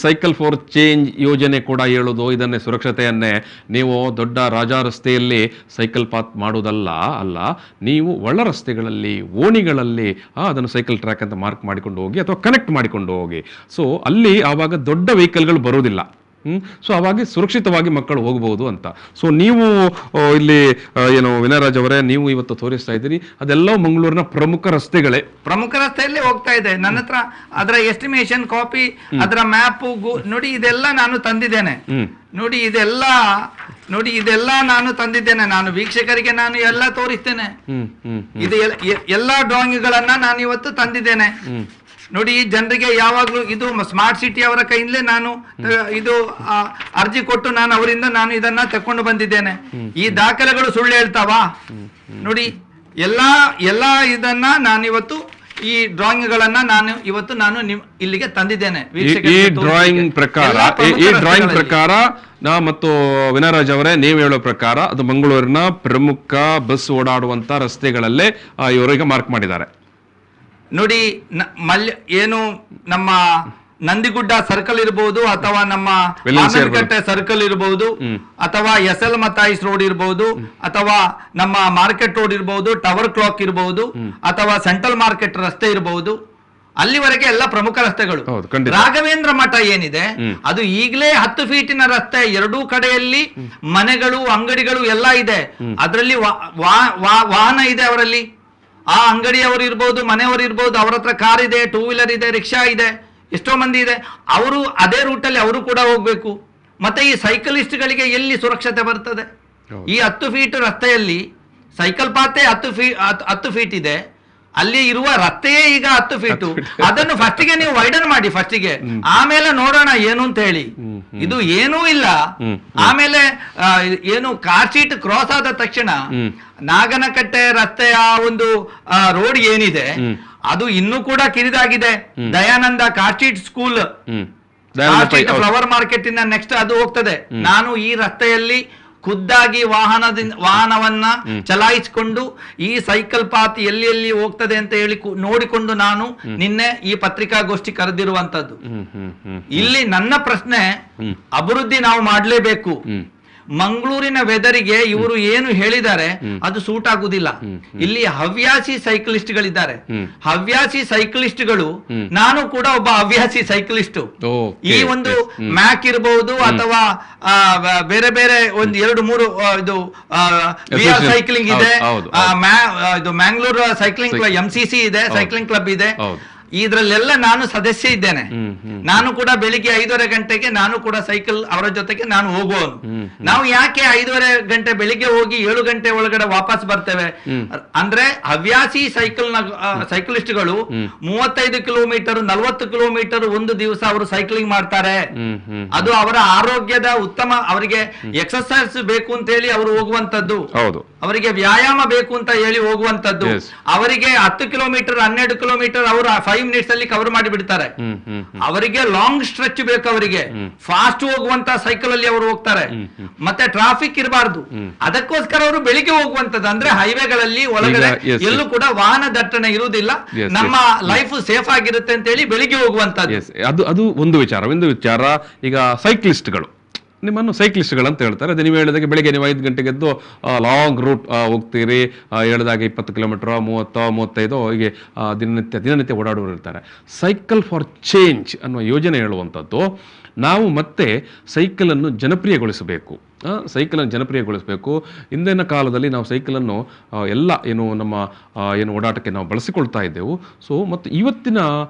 [SPEAKER 3] ಸೈಕಲ್ ಫಾರ್ ಚೇಂಜ್ ಯೋಜನೆ ಕೂಡ ಹೇಳುದು ಇದನ್ನೇ, ಸುರಕ್ಷತೆಯನ್ನೇ. ನೀವು ದೊಡ್ಡ ರಾಜ ರಸ್ತೆಯಲ್ಲಿ ಸೈಕಲ್ ಪಾತ್ ಮಾಡುವುದಲ್ಲ ಅಲ್ಲ, ನೀವು ಒಳ ರಸ್ತೆಗಳಲ್ಲಿ, ಓಣಿಗಳಲ್ಲಿ ಅದನ್ನು ಸೈಕಲ್ ಟ್ರ್ಯಾಕ್ ಅಂತ ಮಾರ್ಕ್ ಮಾಡಿಕೊಂಡು ಹೋಗಿ ಅಥವಾ ಕನೆಕ್ಟ್ ಮಾಡಿಕೊಂಡು ಹೋಗಿ. ಸೊ ಅಲ್ಲಿ ಆವಾಗ ದೊಡ್ಡ ವೆಹಿಕಲ್ಗಳು ಬರೋದಿಲ್ಲ. ಸೊ ಅವಾಗಿ ಸುರಕ್ಷಿತವಾಗಿ ಮಕ್ಕಳು ಹೋಗಬಹುದು ಅಂತ. ಸೊ ನೀವು ಇಲ್ಲಿ ಏನು ವಿನಯರಾಜ್ ಅವರೇ, ನೀವು ಇವತ್ತು ತೋರಿಸ್ತಾ ಇದ್ದೀರಿ ಅದೆಲ್ಲ ಮಂಗಳೂರಿನ ಪ್ರಮುಖ
[SPEAKER 4] ರಸ್ತೆಯಲ್ಲೇ ಹೋಗ್ತಾ ಇದೆ. ನನ್ನ ಹತ್ರ ಅದರ ಎಸ್ಟಿಮೇಷನ್ ಕಾಪಿ, ಅದರ ಮ್ಯಾಪ್ ನೋಡಿ, ಇದೆಲ್ಲ ನಾನು ತಂದಿದ್ದೇನೆ. ನೋಡಿ ಇದೆಲ್ಲ ನಾನು ತಂದಿದ್ದೇನೆ. ನಾನು ವೀಕ್ಷಕರಿಗೆ ನಾನು ಎಲ್ಲ ತೋರಿಸ್ತೇನೆ. ಇದು ಎಲ್ಲಾ ಡ್ರಾಯಿಂಗ್ಗಳನ್ನ ನಾನು ಇವತ್ತು ತಂದಿದ್ದೇನೆ. ನೋಡಿ, ಜನರಿಗೆ ಯಾವಾಗ್ಲೂ ಇದು ಸ್ಮಾರ್ಟ್ ಸಿಟಿ ಅವರ ಕೈಯಿಂದಲೇ ನಾನು ಇದು ಅರ್ಜಿ ಕೊಟ್ಟು ನಾನು ಅವರಿಂದ ನಾನು ಇದನ್ನ ತಕೊಂಡು ಬಂದಿದ್ದೇನೆ. ಈ ದಾಖಲೆಗಳು ಸುಳ್ಳು ಹೇಳ್ತಾವಾ? ನೋಡಿ, ಎಲ್ಲಾ ಇದನ್ನ ನಾನಿವತ್ತು ಈ ಡ್ರಾಯಿಂಗ್ ಗಳನ್ನ ನಾನು ಇಲ್ಲಿಗೆ ತಂದಿದ್ದೇನೆ.
[SPEAKER 3] ಈ ಡ್ರಾಯಿಂಗ್ ಪ್ರಕಾರ ಮತ್ತು ವಿನಯರಾಜ್ ಅವರೇ, ನೀವು ಹೇಳೋ ಪ್ರಕಾರ ಅದು ಮಂಗಳೂರಿನ ಪ್ರಮುಖ ಬಸ್ ಓಡಾಡುವಂತ ರಸ್ತೆಗಳಲ್ಲೇ ಇವರಿಗೆ ಮಾರ್ಕ್ ಮಾಡಿದ್ದಾರೆ.
[SPEAKER 4] ನೋಡಿ, ಏನು ನಮ್ಮ ನಂದಿಗುಡ್ಡ ಸರ್ಕಲ್ ಇರಬಹುದು, ಅಥವಾ ನಮ್ಮ ಮಾರ್ಕೆಟ್ ಸರ್ಕಲ್ ಇರಬಹುದು, ಅಥವಾ SL ಮತಾಯಿಸ್ ರೋಡ್ ಇರಬಹುದು, ಅಥವಾ ನಮ್ಮ ಮಾರ್ಕೆಟ್ ರೋಡ್ ಇರಬಹುದು, ಟವರ್ ಕ್ಲಾಕ್ ಇರಬಹುದು, ಅಥವಾ ಸೆಂಟ್ರಲ್ ಮಾರ್ಕೆಟ್ ರಸ್ತೆ ಇರಬಹುದು. ಅಲ್ಲಿವರೆಗೆ ಎಲ್ಲ ಪ್ರಮುಖ ರಸ್ತೆಗಳು. ರಾಘವೇಂದ್ರ ಮಠ ಏನಿದೆ ಅದು ಈಗಲೇ 10 ಫೀಟಿನ ರಸ್ತೆ, ಎರಡೂ ಕಡೆಯಲ್ಲಿ ಮನೆಗಳು, ಅಂಗಡಿಗಳು ಎಲ್ಲ ಇದೆ. ಅದರಲ್ಲಿ ವಾಹನ ಇದೆ ಅವರಲ್ಲಿ. ಆ ಅಂಗಡಿಯವರು ಇರ್ಬೋದು, ಮನೆಯವರು ಇರ್ಬೋದು, ಅವ್ರ ಹತ್ರ ಕಾರ್ ಇದೆ, 2 ವೀಲರ್ ಇದೆ, ರಿಕ್ಷಾ ಇದೆ, ಎಷ್ಟೋ ಮಂದಿ ಇದೆ. ಅವರು ಅದೇ ರೂಟಲ್ಲಿ ಅವರು ಕೂಡ ಹೋಗ್ಬೇಕು. ಮತ್ತೆ ಈ ಸೈಕಲಿಸ್ಟ್ಗಳಿಗೆ ಎಲ್ಲಿ ಸುರಕ್ಷತೆ ಬರ್ತದೆ? ಈ 10 ಫೀಟ್ ರಸ್ತೆಯಲ್ಲಿ ಸೈಕಲ್ ಪಾತೆ 10 ಫೀಟ್ ಇದೆ, ಅಲ್ಲಿ ಇರುವ ರಸ್ತೆಯೇ ಈಗ 10 ಫೀಟು. ಅದನ್ನು ಫಸ್ಟಿಗೆ ನೀವು ವೈಡನ್ ಮಾಡಿ, ಫಸ್ಟಿಗೆ, ಆಮೇಲೆ ನೋಡೋಣ ಏನು ಅಂತ ಹೇಳಿ. ಇದು ಏನೂ ಇಲ್ಲ. ಆಮೇಲೆ ಏನು ಕಾರ್ ಶೀಟ್ ಕ್ರಾಸ್ ಆದ ತಕ್ಷಣ ನಾಗನಕಟ್ಟೆ ರಸ್ತೆಯ ಒಂದು ರೋಡ್ ಏನಿದೆ ಅದು ಇನ್ನೂ ಕೂಡ ಕಿರಿದಾಗಿದೆ. ದಯಾನಂದ ಕಾರ್ ಶೀಟ್ ಸ್ಕೂಲ್, ಫ್ಲವರ್ ಮಾರ್ಕೆಟ್ ಇಂದ ನೆಕ್ಸ್ಟ್ ಅದು ಹೋಗ್ತದೆ. ನಾನು ಈ ರಸ್ತೆಯಲ್ಲಿ ಖುದ್ದಾಗಿ ವಾಹನವನ್ನ ಚಲಾಯಿಸಿಕೊಂಡು ಈ ಸೈಕಲ್ ಪಾತ್ ಎಲ್ಲಿ ಹೋಗ್ತದೆ ಅಂತ ಹೇಳಿ ನೋಡಿಕೊಂಡು ನಾನು ನಿನ್ನೆ ಈ ಪತ್ರಿಕಾಗೋಷ್ಠಿ ಕರೆದಿರುವಂತದ್ದು. ಇಲ್ಲಿ ನನ್ನ ಪ್ರಶ್ನೆ, ಅಭಿವೃದ್ಧಿ ನಾವು ಮಾಡಲೇಬೇಕು. ಮಂಗಳೂರಿನ ವೆದರಿಗೆ ಇವರು ಏನು ಹೇಳಿದ್ದಾರೆ ಅದು ಸೂಟ್ ಆಗುದಿಲ್ಲ. ಇಲ್ಲಿ ಹವ್ಯಾಸಿ ಸೈಕ್ಲಿಸ್ಟ್ಗಳಿದ್ದಾರೆ. ಹವ್ಯಾಸಿ ಸೈಕ್ಲಿಸ್ಟ್ಗಳು, ನಾನು ಕೂಡ ಒಬ್ಬ ಹವ್ಯಾಸಿ ಸೈಕ್ಲಿಸ್ಟ್. ಈ ಒಂದು ಮ್ಯಾಕ್ ಇರಬಹುದು, ಅಥವಾ ಬೇರೆ ಬೇರೆ ಒಂದು 2-3 ಇದು ಸೈಕ್ಲಿಂಗ್ ಇದೆ, ಇದು ಮ್ಯಾಂಗ್ಳೂರ್ ಸೈಕ್ಲಿಂಗ್ ಕ್ಲಬ್, MCC ಇದೆ, ಸೈಕ್ಲಿಂಗ್ ಕ್ಲಬ್ ಇದೆ. ಇದ್ರಲ್ಲೆಲ್ಲ ನಾನು ಸದಸ್ಯ ಇದ್ದೇನೆ. ನಾನು ಕೂಡ ಬೆಳಿಗ್ಗೆ 5:30 ಗಂಟೆಗೆ ನಾನು ಕೂಡ ಸೈಕಲ್ ಅವರ ಜೊತೆಗೆ ನಾನು ಹೋಗುವನು. ನಾವು ಯಾಕೆ 5:30 ಗಂಟೆ ಬೆಳಿಗ್ಗೆ ಹೋಗಿ 7 ಗಂಟೆ ಒಳಗಡೆ ವಾಪಸ್ ಬರ್ತೇವೆ ಅಂದ್ರೆ, ಹವ್ಯಾಸಿ ಸೈಕ್ಲಿಸ್ಟ್ಗಳು 35 ಕಿಲೋಮೀಟರ್ 40 ಕಿಲೋಮೀಟರ್ ಒಂದು ದಿವಸ ಅವರು ಸೈಕ್ಲಿಂಗ್ ಮಾಡ್ತಾರೆ. ಅದು ಅವರ ಆರೋಗ್ಯದ ಉತ್ತಮ, ಅವರಿಗೆ ಎಕ್ಸರ್ಸೈಸ್ ಬೇಕು ಅಂತ ಹೇಳಿ ಅವರು ಹೋಗುವಂತದ್ದು, ಅವರಿಗೆ ವ್ಯಾಯಾಮ ಬೇಕು ಅಂತ ಹೇಳಿ ಹೋಗುವಂತದ್ದು. ಅವರಿಗೆ 10 ಕಿಲೋಮೀಟರ್ 12 ಕಿಲೋಮೀಟರ್ ಅವರು 5 ಮಿನಿಟ್ಸ್ ಅಲ್ಲಿ ಕವರ್ ಮಾಡಿ ಬಿಡ್ತಾರೆ. ಅವರಿಗೆ ಲಾಂಗ್ ಸ್ಟ್ರೆಚ್ ಬೇಕು, ಅವರಿಗೆ ಫಾಸ್ಟ್ ಹೋಗುವಂತ ಸೈಕಲ್ ಅಲ್ಲಿ ಅವರು ಹೋಗ್ತಾರೆ. ಮತ್ತೆ ಟ್ರಾಫಿಕ್ ಇರಬಾರ್ದು, ಅದಕ್ಕೋಸ್ಕರ ಅವರು ಬೆಳಿಗ್ಗೆ ಹೋಗುವಂತದ್ದು. ಅಂದ್ರೆ ಹೈವೇಗಳಲ್ಲಿ ಒಳಗಡೆ ಎಲ್ಲೂ ಕೂಡ ವಾಹನ ದಟ್ಟಣೆ ಇರುವುದಿಲ್ಲ, ನಮ್ಮ ಲೈಫ್ ಸೇಫ್ ಆಗಿರುತ್ತೆ ಅಂತ ಹೇಳಿ ಬೆಳಿಗ್ಗೆ ಹೋಗುವಂತದ್ದು.
[SPEAKER 3] ಅದು ಒಂದು ವಿಚಾರ. ಈಗ ಸೈಕ್ಲಿಸ್ಟ್ಗಳು ನಿಮ್ಮನ್ನು ಸೈಕ್ಲಿಸ್ಟ್ಗಳಂತ ಹೇಳ್ತಾರೆ. ಅದೇ ನೀವು ಹೇಳಿದಾಗೆ ಬೆಳಗ್ಗೆ ನೀವು 5 ಗಂಟೆಗೆ ಎದ್ದು ಲಾಂಗ್ ರೂಟ್ ಹೋಗ್ತೀರಿ, ಹೇಳಿದಾಗೆ 20 ಕಿಲೋಮೀಟರ್ 30-35 ಹೀಗೆ ದಿನನಿತ್ಯ ಓಡಾಡುವರು ಇರ್ತಾರೆ. ಸೈಕಲ್ ಫಾರ್ ಚೇಂಜ್ ಅನ್ನುವ ಯೋಜನೆ ಹೇಳುವಂಥದ್ದು, ನಾವು ಮತ್ತೆ ಸೈಕಲನ್ನು ಜನಪ್ರಿಯಗೊಳಿಸಬೇಕು. ಹಿಂದಿನ ಕಾಲದಲ್ಲಿ ನಾವು ಸೈಕಲನ್ನು ಎಲ್ಲ ನಮ್ಮ ಓಡಾಟಕ್ಕೆ ನಾವು ಬಳಸಿಕೊಳ್ತಾ ಇದ್ದೆವು. ಸೊ ಮತ್ತು ಇವತ್ತಿನ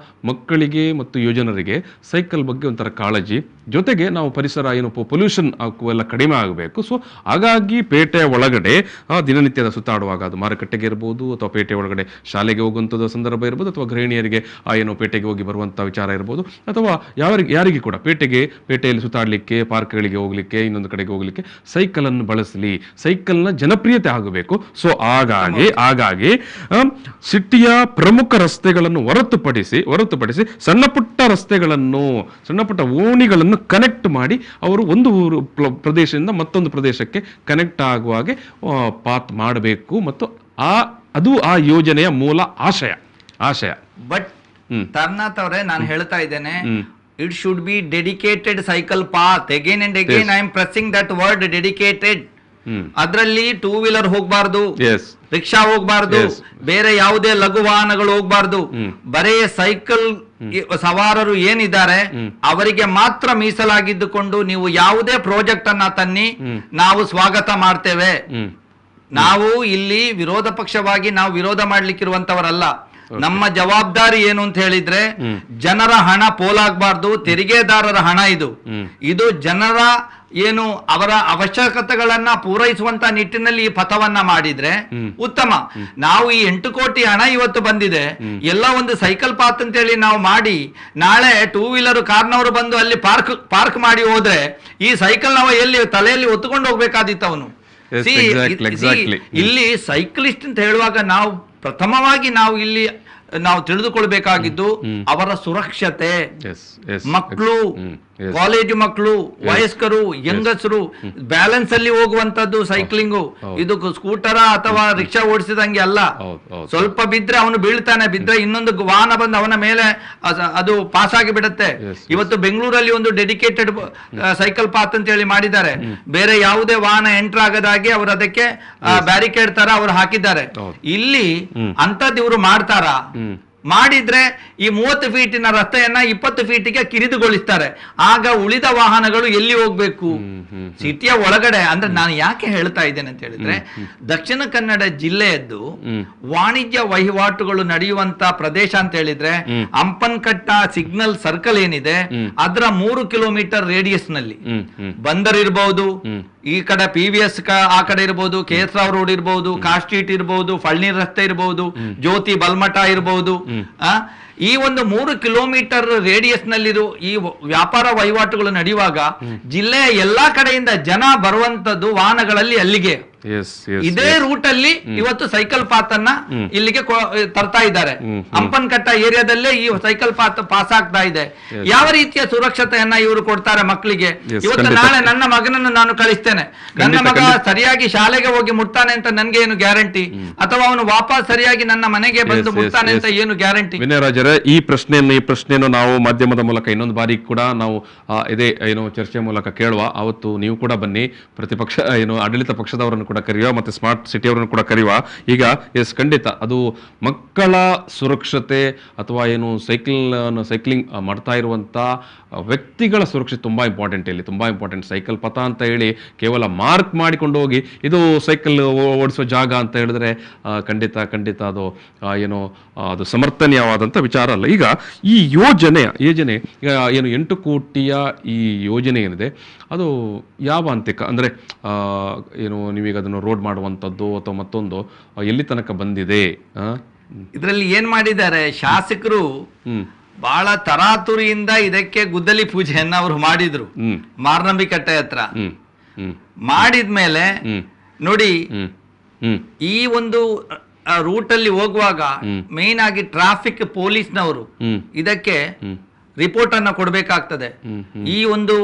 [SPEAKER 3] ಮಕ್ಕಳಿಗೆ ಮತ್ತು ಯುವಜನರಿಗೆ ಸೈಕಲ್ ಬಗ್ಗೆ ಒಂಥರ ಕಾಳಜಿ, ಜೊತೆಗೆ ನಾವು ಪರಿಸರ ಪೊಲ್ಯೂಷನ್ ಎಲ್ಲ ಕಡಿಮೆ ಆಗಬೇಕು. ಸೊ ಹಾಗಾಗಿ ಪೇಟೆಯ ಒಳಗಡೆ ದಿನನಿತ್ಯದ ಸುತ್ತಾಡುವಾಗ, ಅದು ಮಾರುಕಟ್ಟೆಗೆ ಇರ್ಬೋದು, ಅಥವಾ ಪೇಟೆ ಒಳಗಡೆ ಶಾಲೆಗೆ ಹೋಗುವಂಥದ್ದು ಸಂದರ್ಭ ಇರ್ಬೋದು, ಅಥವಾ ಗೃಹಿಣಿಯರಿಗೆ ಪೇಟೆಗೆ ಹೋಗಿ ಬರುವಂಥ ವಿಚಾರ ಇರ್ಬೋದು, ಅಥವಾ ಯಾರಿಗೆ ಕೂಡ ಪೇಟೆಯಲ್ಲಿ ಸುತ್ತಾಡಲಿಕ್ಕೆ, ಪಾರ್ಕ್ಗಳಿಗೆ ಹೋಗ್ಲಿಕ್ಕೆ, ಇನ್ನೊಂದು ಕಡೆಗೆ ಹೋಗ್ಲಿಕ್ಕೆ ಸೈಕಲ್ ಅನ್ನು ಬಳಸಲಿ, ಸೈಕಲ್ನ ಜನಪ್ರಿಯತೆ ಆಗಬೇಕು. ಸೊ ಹಾಗಾಗಿ ಸಿಟಿಯ ಪ್ರಮುಖ ರಸ್ತೆಗಳನ್ನು ಹೊರತುಪಡಿಸಿ ಸಣ್ಣ ಪುಟ್ಟ ಓಣಿಗಳನ್ನು ಕನೆಕ್ಟ್ ಮಾಡಿ ಅವರು ಒಂದು ಪ್ರದೇಶದಿಂದ ಮತ್ತೊಂದು ಪ್ರದೇಶಕ್ಕೆ ಕನೆಕ್ಟ್ ಆಗುವ ಹಾಗೆ ಪಾತ್ ಮಾಡಬೇಕು. ಮತ್ತು ಅದು ಆ ಯೋಜನೆಯ ಮೂಲ ಆಶಯ.
[SPEAKER 4] ಬಟ್ ತರ್ನಾಥ್ ಅವರೇ, ನಾನು ಹೇಳ್ತಾ ಇದ್ದೇನೆ, it should be dedicated cycle path. Again and again, yes. I am pressing that word, dedicated. ಅದರಲ್ಲಿ ಟೂ ವೀಲರ್ ಹೋಗ್ಬಾರ್ದು,
[SPEAKER 3] ಎಸ್,
[SPEAKER 4] ರಿಕ್ಷಾ ಹೋಗ್ಬಾರ್ದು, ಬೇರೆ ಯಾವುದೇ ಲಘು ವಾಹನಗಳು ಹೋಗ್ಬಾರ್ದು. ಬರೇ ಸೈಕಲ್ ಸವಾರರು ಏನಿದ್ದಾರೆ ಅವರಿಗೆ ಮಾತ್ರ ಮೀಸಲಾಗಿದ್ದುಕೊಂಡು ನೀವು ಯಾವುದೇ ಪ್ರಾಜೆಕ್ಟ್ ಅನ್ನ ತನ್ನಿ, ನಾವು ಸ್ವಾಗತ ಮಾಡ್ತೇವೆ. ನಾವು ಇಲ್ಲಿ ವಿರೋಧ ಪಕ್ಷವಾಗಿ ನಾವು ವಿರೋಧ ಮಾಡ್ಲಿಕ್ಕಿರುವಂತವರಲ್ಲ. ನಮ್ಮ ಜವಾಬ್ದಾರಿ ಏನು ಅಂತ ಹೇಳಿದ್ರೆ, ಜನರ ಹಣ ಪೋಲಾಗಬಾರ್ದು, ತೆರಿಗೆದಾರರ ಹಣ ಇದು. ಇದು ಜನರ ಏನು ಅವರ ಅವಶ್ಯಕತೆಗಳನ್ನ ಪೂರೈಸುವಂತ ನಿಟ್ಟಿನಲ್ಲಿ ಈ ಪಥವನ್ನ ಮಾಡಿದ್ರೆ ಉತ್ತಮ. ನಾವು ಈ 8 ಕೋಟಿ ಹಣ ಇವತ್ತು ಬಂದಿದೆ, ಎಲ್ಲ ಒಂದು ಸೈಕಲ್ ಪಾತ್ ಅಂತೇಳಿ ನಾವು ಮಾಡಿ, ನಾಳೆ ಟೂ ವೀಲರ್ ಕಾರ್ನವರು ಬಂದು ಅಲ್ಲಿ ಪಾರ್ಕ್ ಮಾಡಿ ಹೋದ್ರೆ ಈ ಸೈಕಲ್ ನಾವು ಎಲ್ಲಿ ತಲೆಯಲ್ಲಿ ಹೊತ್ತುಕೊಂಡು ಹೋಗ್ಬೇಕಾದಿತ್ತು ಅವನು. ಇಲ್ಲಿ ಸೈಕ್ಲಿಸ್ಟ್ ಅಂತ ಹೇಳುವಾಗ ನಾವು ಪ್ರಥಮವಾಗಿ ನಾವು ತಿಳಿದುಕೊಳ್ಬೇಕಾಗಿದ್ದು ಅವರ ಸುರಕ್ಷತೆ. ಮಕ್ಕಳು, ಕಾಲೇಜು ಮಕ್ಕಳು, ವಯಸ್ಕರು, ಹೆಂಗಸರು ಬ್ಯಾಲೆನ್ಸ್ ಅಲ್ಲಿ ಹೋಗುವಂತದ್ದು ಸೈಕ್ಲಿಂಗು. ಇದು ಸ್ಕೂಟರ ಅಥವಾ ರಿಕ್ಷಾ ಓಡಿಸಿದಂಗೆ ಅಲ್ಲ. ಸ್ವಲ್ಪ ಬಿದ್ರೆ ಅವನು ಬೀಳ್ತಾನೆ, ಬಿದ್ರೆ ಇನ್ನೊಂದು ವಾಹನ ಬಂದು ಅವನ ಮೇಲೆ ಅದು ಪಾಸ್ ಆಗಿ ಬಿಡುತ್ತೆ. ಇವತ್ತು ಬೆಂಗಳೂರಲ್ಲಿ ಒಂದು ಡೆಡಿಕೇಟೆಡ್ ಸೈಕಲ್ ಪಾತ್ ಅಂತ ಹೇಳಿ ಮಾಡಿದ್ದಾರೆ. ಬೇರೆ ಯಾವುದೇ ವಾಹನ ಎಂಟರ್ ಆಗದಾಗೆ ಅವರು ಅದಕ್ಕೆ ಬ್ಯಾರಿಕೇಡ್ ತರ ಅವರು ಹಾಕಿದ್ದಾರೆ. ಇಲ್ಲಿ ಅಂತದ್ದು ಇವರು ಮಾಡ್ತಾರಾ? ಮಾಡಿದ್ರೆ ಈ 30 ಫೀಟಿನ ರಸ್ತೆಯನ್ನ 20 ಫೀಟಿಗೆ ಕಿರಿದುಗೊಳಿಸ್ತಾರೆ. ಆಗ ಉಳಿದ ವಾಹನಗಳು ಎಲ್ಲಿ ಹೋಗ್ಬೇಕು? ಸಿಟಿಯ ಒಳಗಡೆ. ಅಂದ್ರೆ ನಾನು ಯಾಕೆ ಹೇಳ್ತಾ ಇದ್ದೇನೆ ಅಂತ ಹೇಳಿದ್ರೆ, ದಕ್ಷಿಣ ಕನ್ನಡ ಜಿಲ್ಲೆಯದ್ದು ವಾಣಿಜ್ಯ ವಹಿವಾಟುಗಳು ನಡೆಯುವಂತ ಪ್ರದೇಶ ಅಂತ ಹೇಳಿದ್ರೆ ಅಂಪನ್ಕಟ್ಟ ಸಿಗ್ನಲ್ ಸರ್ಕಲ್ ಏನಿದೆ ಅದರ 3 ಕಿಲೋಮೀಟರ್ ರೇಡಿಯಸ್ ನಲ್ಲಿ ಬಂದರ್ ಇರಬಹುದು, ಈ ಕಡೆ PVS ಆ ಕಡೆ ಇರಬಹುದು, KS ರಾವ್ ರೋಡ್ ಇರಬಹುದು, ಕಾರ್ ಸ್ಟ್ರೀಟ್ ಇರಬಹುದು, ಫಳ್ನೀರ್ ರಸ್ತೆ ಇರಬಹುದು, ಜ್ಯೋತಿ ಬಲ್ಮಠ ಇರಬಹುದು. ಈ ಒಂದು 3 ಕಿಲೋಮೀಟರ್ ರೇಡಿಯಸ್ ನಲ್ಲಿರೋ ಈ ವ್ಯಾಪಾರ ವಹಿವಾಟುಗಳು ನಡೆಯುವಾಗ ಜಿಲ್ಲೆಯ ಎಲ್ಲಾ ಕಡೆಯಿಂದ ಜನ ಬರುವಂತದ್ದು ವಾಹನಗಳಲ್ಲಿ ಅಲ್ಲಿಗೆ. ಇದೇ ರೂಟ್ ಅಲ್ಲಿ ಇವತ್ತು ಸೈಕಲ್ ಪಾತ್ ಅನ್ನ ಇಲ್ಲಿಗೆ ತರ್ತಾ ಇದ್ದಾರೆ. ಅಂಪನ್ಕಟ್ಟ ಏರಿಯಾದಲ್ಲೇ ಈ ಸೈಕಲ್ ಪಾತ್ ಪಾಸ್ ಆಗ್ತಾ ಇದೆ. ಯಾವ ರೀತಿಯ ಸುರಕ್ಷತೆಯನ್ನ ಇವರು ಕೊಡ್ತಾರೆ ಮಕ್ಕಳಿಗೆ? ಇವತ್ತು ನಾಳೆ ನನ್ನ ಮಗನನ್ನು ನಾನು ಕಳಿಸ್ತೇನೆ, ನನ್ನ ಮಗ ಸರಿಯಾಗಿ ಶಾಲೆಗೆ ಹೋಗಿ ಮುಟ್ತಾನೆ ಅಂತ ನನ್ಗೆ ಏನು ಗ್ಯಾರಂಟಿ? ಅಥವಾ ಅವನು ವಾಪಸ್ ಸರಿಯಾಗಿ ನನ್ನ ಮನೆಗೆ ಬಂದು ಮುಟ್ತಾನೆ ಅಂತ ಏನು ಗ್ಯಾರಂಟಿ?
[SPEAKER 3] ವಿನಯರಾಜರೇ, ಈ ಪ್ರಶ್ನೆಯನ್ನು ನಾವು ಮಾಧ್ಯಮದ ಮೂಲಕ ಇನ್ನೊಂದು ಬಾರಿ ಕೂಡ ನಾವು ಇದೇ ಚರ್ಚೆ ಮೂಲಕ ಕೇಳುವ. ಅವತ್ತು ನೀವು ಕೂಡ ಬನ್ನಿ, ಪ್ರತಿಪಕ್ಷ ಆಡಳಿತ ಪಕ್ಷದವರನ್ನು ಕೂಡ ಕರೆಯುವ, ಮತ್ತೆ ಸ್ಮಾರ್ಟ್ ಸಿಟಿ ಅವರನ್ನು ಕೂಡ ಕರೆಯುವ. ಈಗ ಖಂಡಿತ ಅದು ಮಕ್ಕಳ ಸುರಕ್ಷತೆ ಅಥವಾ ಸೈಕ್ಲಿಂಗ್ ಮಾಡ್ತಾ ಇರುವಂತ ವ್ಯಕ್ತಿಗಳ ಸುರಕ್ಷತೆ ತುಂಬಾ ಇಂಪಾರ್ಟೆಂಟ್. ಇಲ್ಲಿ ತುಂಬಾ ಇಂಪಾರ್ಟೆಂಟ್. ಸೈಕಲ್ ಪಥ ಅಂತ ಹೇಳಿ ಕೇವಲ ಮಾರ್ಕ್ ಮಾಡಿಕೊಂಡು ಹೋಗಿ ಇದು ಸೈಕಲ್ ಓಡಿಸುವ ಜಾಗ ಅಂತ ಹೇಳಿದ್ರೆ ಖಂಡಿತ ಅದು ಅದು ಸಮರ್ಥನೀಯವಾದಂತ ವಿಚಾರ ಅಲ್ಲ. ಈಗ ಈ ಯೋಜನೆ ಈಗ 8 ಕೋಟಿಯ ಈ ಯೋಜನೆ ಏನಿದೆ ಅದು ಯಾವ ಹಂತಕ್ಕೆ, ಅಂದ್ರೆ ನೀವೀಗ ಅದನ್ನು ರೋಡ್ ಮಾಡುವಂಥದ್ದು ಅಥವಾ ಮತ್ತೊಂದು ಎಲ್ಲಿ ತನಕ ಬಂದಿದೆ?
[SPEAKER 4] ಇದರಲ್ಲಿ ಏನ್ ಮಾಡಿದ್ದಾರೆ ಶಾಸಕರು? ಬಹಳ ತರಾತುರಿಯಿಂದ ಇದಕ್ಕೆ ಗುದ್ದಲಿ ಪೂಜೆಯನ್ನ ಅವರು ಮಾಡಿದ್ರು ಮಾರ್ನಂಬಿಕಟ್ಟೆ ಹತ್ರ. ಮಾಡಿದ್ಮೇಲೆ ನೋಡಿ, ಈ ಒಂದು ರೂಟ್ ಅಲ್ಲಿ ಹೋಗುವಾಗ ಮೇನ್ ಆಗಿ ಟ್ರಾಫಿಕ್ ಪೊಲೀಸ್ನವರು ಇದಕ್ಕೆ ರಿಪೋರ್ಟ್ ಅನ್ನ ಕೊಡ್ಬೇಕಾಗ್ತದೆ. ಈ ಒಂದು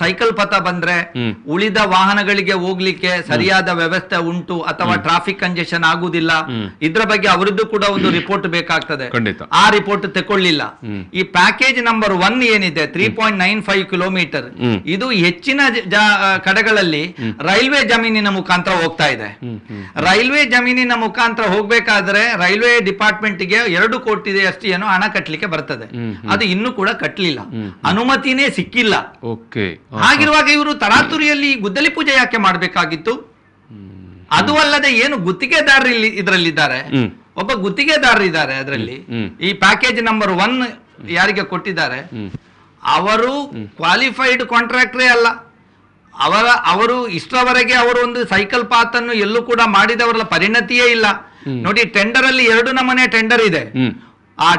[SPEAKER 4] ಸೈಕಲ್ ಪಥ ಬಂದ್ರೆ ಉಳಿದ ವಾಹನಗಳಿಗೆ ಹೋಗ್ಲಿಕ್ಕೆ ಸರಿಯಾದ ವ್ಯವಸ್ಥೆ ಉಂಟು ಅಥವಾ ಟ್ರಾಫಿಕ್ ಕಂಜೆಷನ್ ಆಗುದಿಲ್ಲ, ಇದ್ರ ಬಗ್ಗೆ ಅವರದ್ದು ಕೂಡ ಒಂದು ರಿಪೋರ್ಟ್ ಬೇಕಾಗ್ತದೆ. ಆ ರಿಪೋರ್ಟ್ ತಕೊಳ್ಳಿಲ್ಲ. ಈ ಪ್ಯಾಕೇಜ್ ನಂಬರ್ 1 ಏನಿದೆ 3.95 ಕಿಲೋಮೀಟರ್, ಇದು ಹೆಚ್ಚಿನ ಕಡೆಗಳಲ್ಲಿ ರೈಲ್ವೆ ಜಮೀನಿನ ಮುಖಾಂತರ ಹೋಗ್ತಾ ಇದೆ. ರೈಲ್ವೆ ಜಮೀನಿನ ಮುಖಾಂತರ ಹೋಗ್ಬೇಕಾದ್ರೆ ರೈಲ್ವೆ ಡಿಪಾರ್ಟ್ಮೆಂಟ್ ಗೆ 2 ಕೋಟಿ ಅಷ್ಟು ಏನೋ ಹಣ ಕಟ್ಟಲಿಕ್ಕೆ ಬರ್ತದೆ. ಅದು ಇನ್ನೂ ಕೂಡ ಕಟ್ಟಲಿಲ್ಲ, ಅನುಮತಿನೇ ಸಿಕ್ಕಿಲ್ಲ. ಹಾಗಿರುವಾಗ ಇವರು ತರಾತುರಿಯಲ್ಲಿ ಗುದ್ದಲಿ ಪೂಜೆ ಯಾಕೆ ಮಾಡಬೇಕಾಗಿತ್ತು? ಅದು ಅಲ್ಲದೆ ಏನು ಗುತ್ತಿಗೆದಾರರು ಇದರಲ್ಲಿದ್ದಾರೆ, ಒಬ್ಬ ಗುತ್ತಿಗೆದಾರರು ಇದ್ದಾರೆ ಅದರಲ್ಲಿ. ಈ ಪ್ಯಾಕೇಜ್ ನಂಬರ್ 1 ಯಾರಿಗೆ ಕೊಟ್ಟಿದ್ದಾರೆ ಅವರು ಕ್ವಾಲಿಫೈಡ್ ಕಾಂಟ್ರಾಕ್ಟರೇ ಅಲ್ಲ. ಅವರು ಇಷ್ಟರವರೆಗೆ ಅವರು ಒಂದು ಸೈಕಲ್ ಪಾತ್ ಅನ್ನು ಎಲ್ಲೂ ಕೂಡ ಮಾಡಿದವರ ಪರಿಣತಿಯೇ ಇಲ್ಲ. ನೋಡಿ, ಟೆಂಡರ್ ಅಲ್ಲಿ 2 ನಮೂನೆ ಟೆಂಡರ್ ಇದೆ. ಆ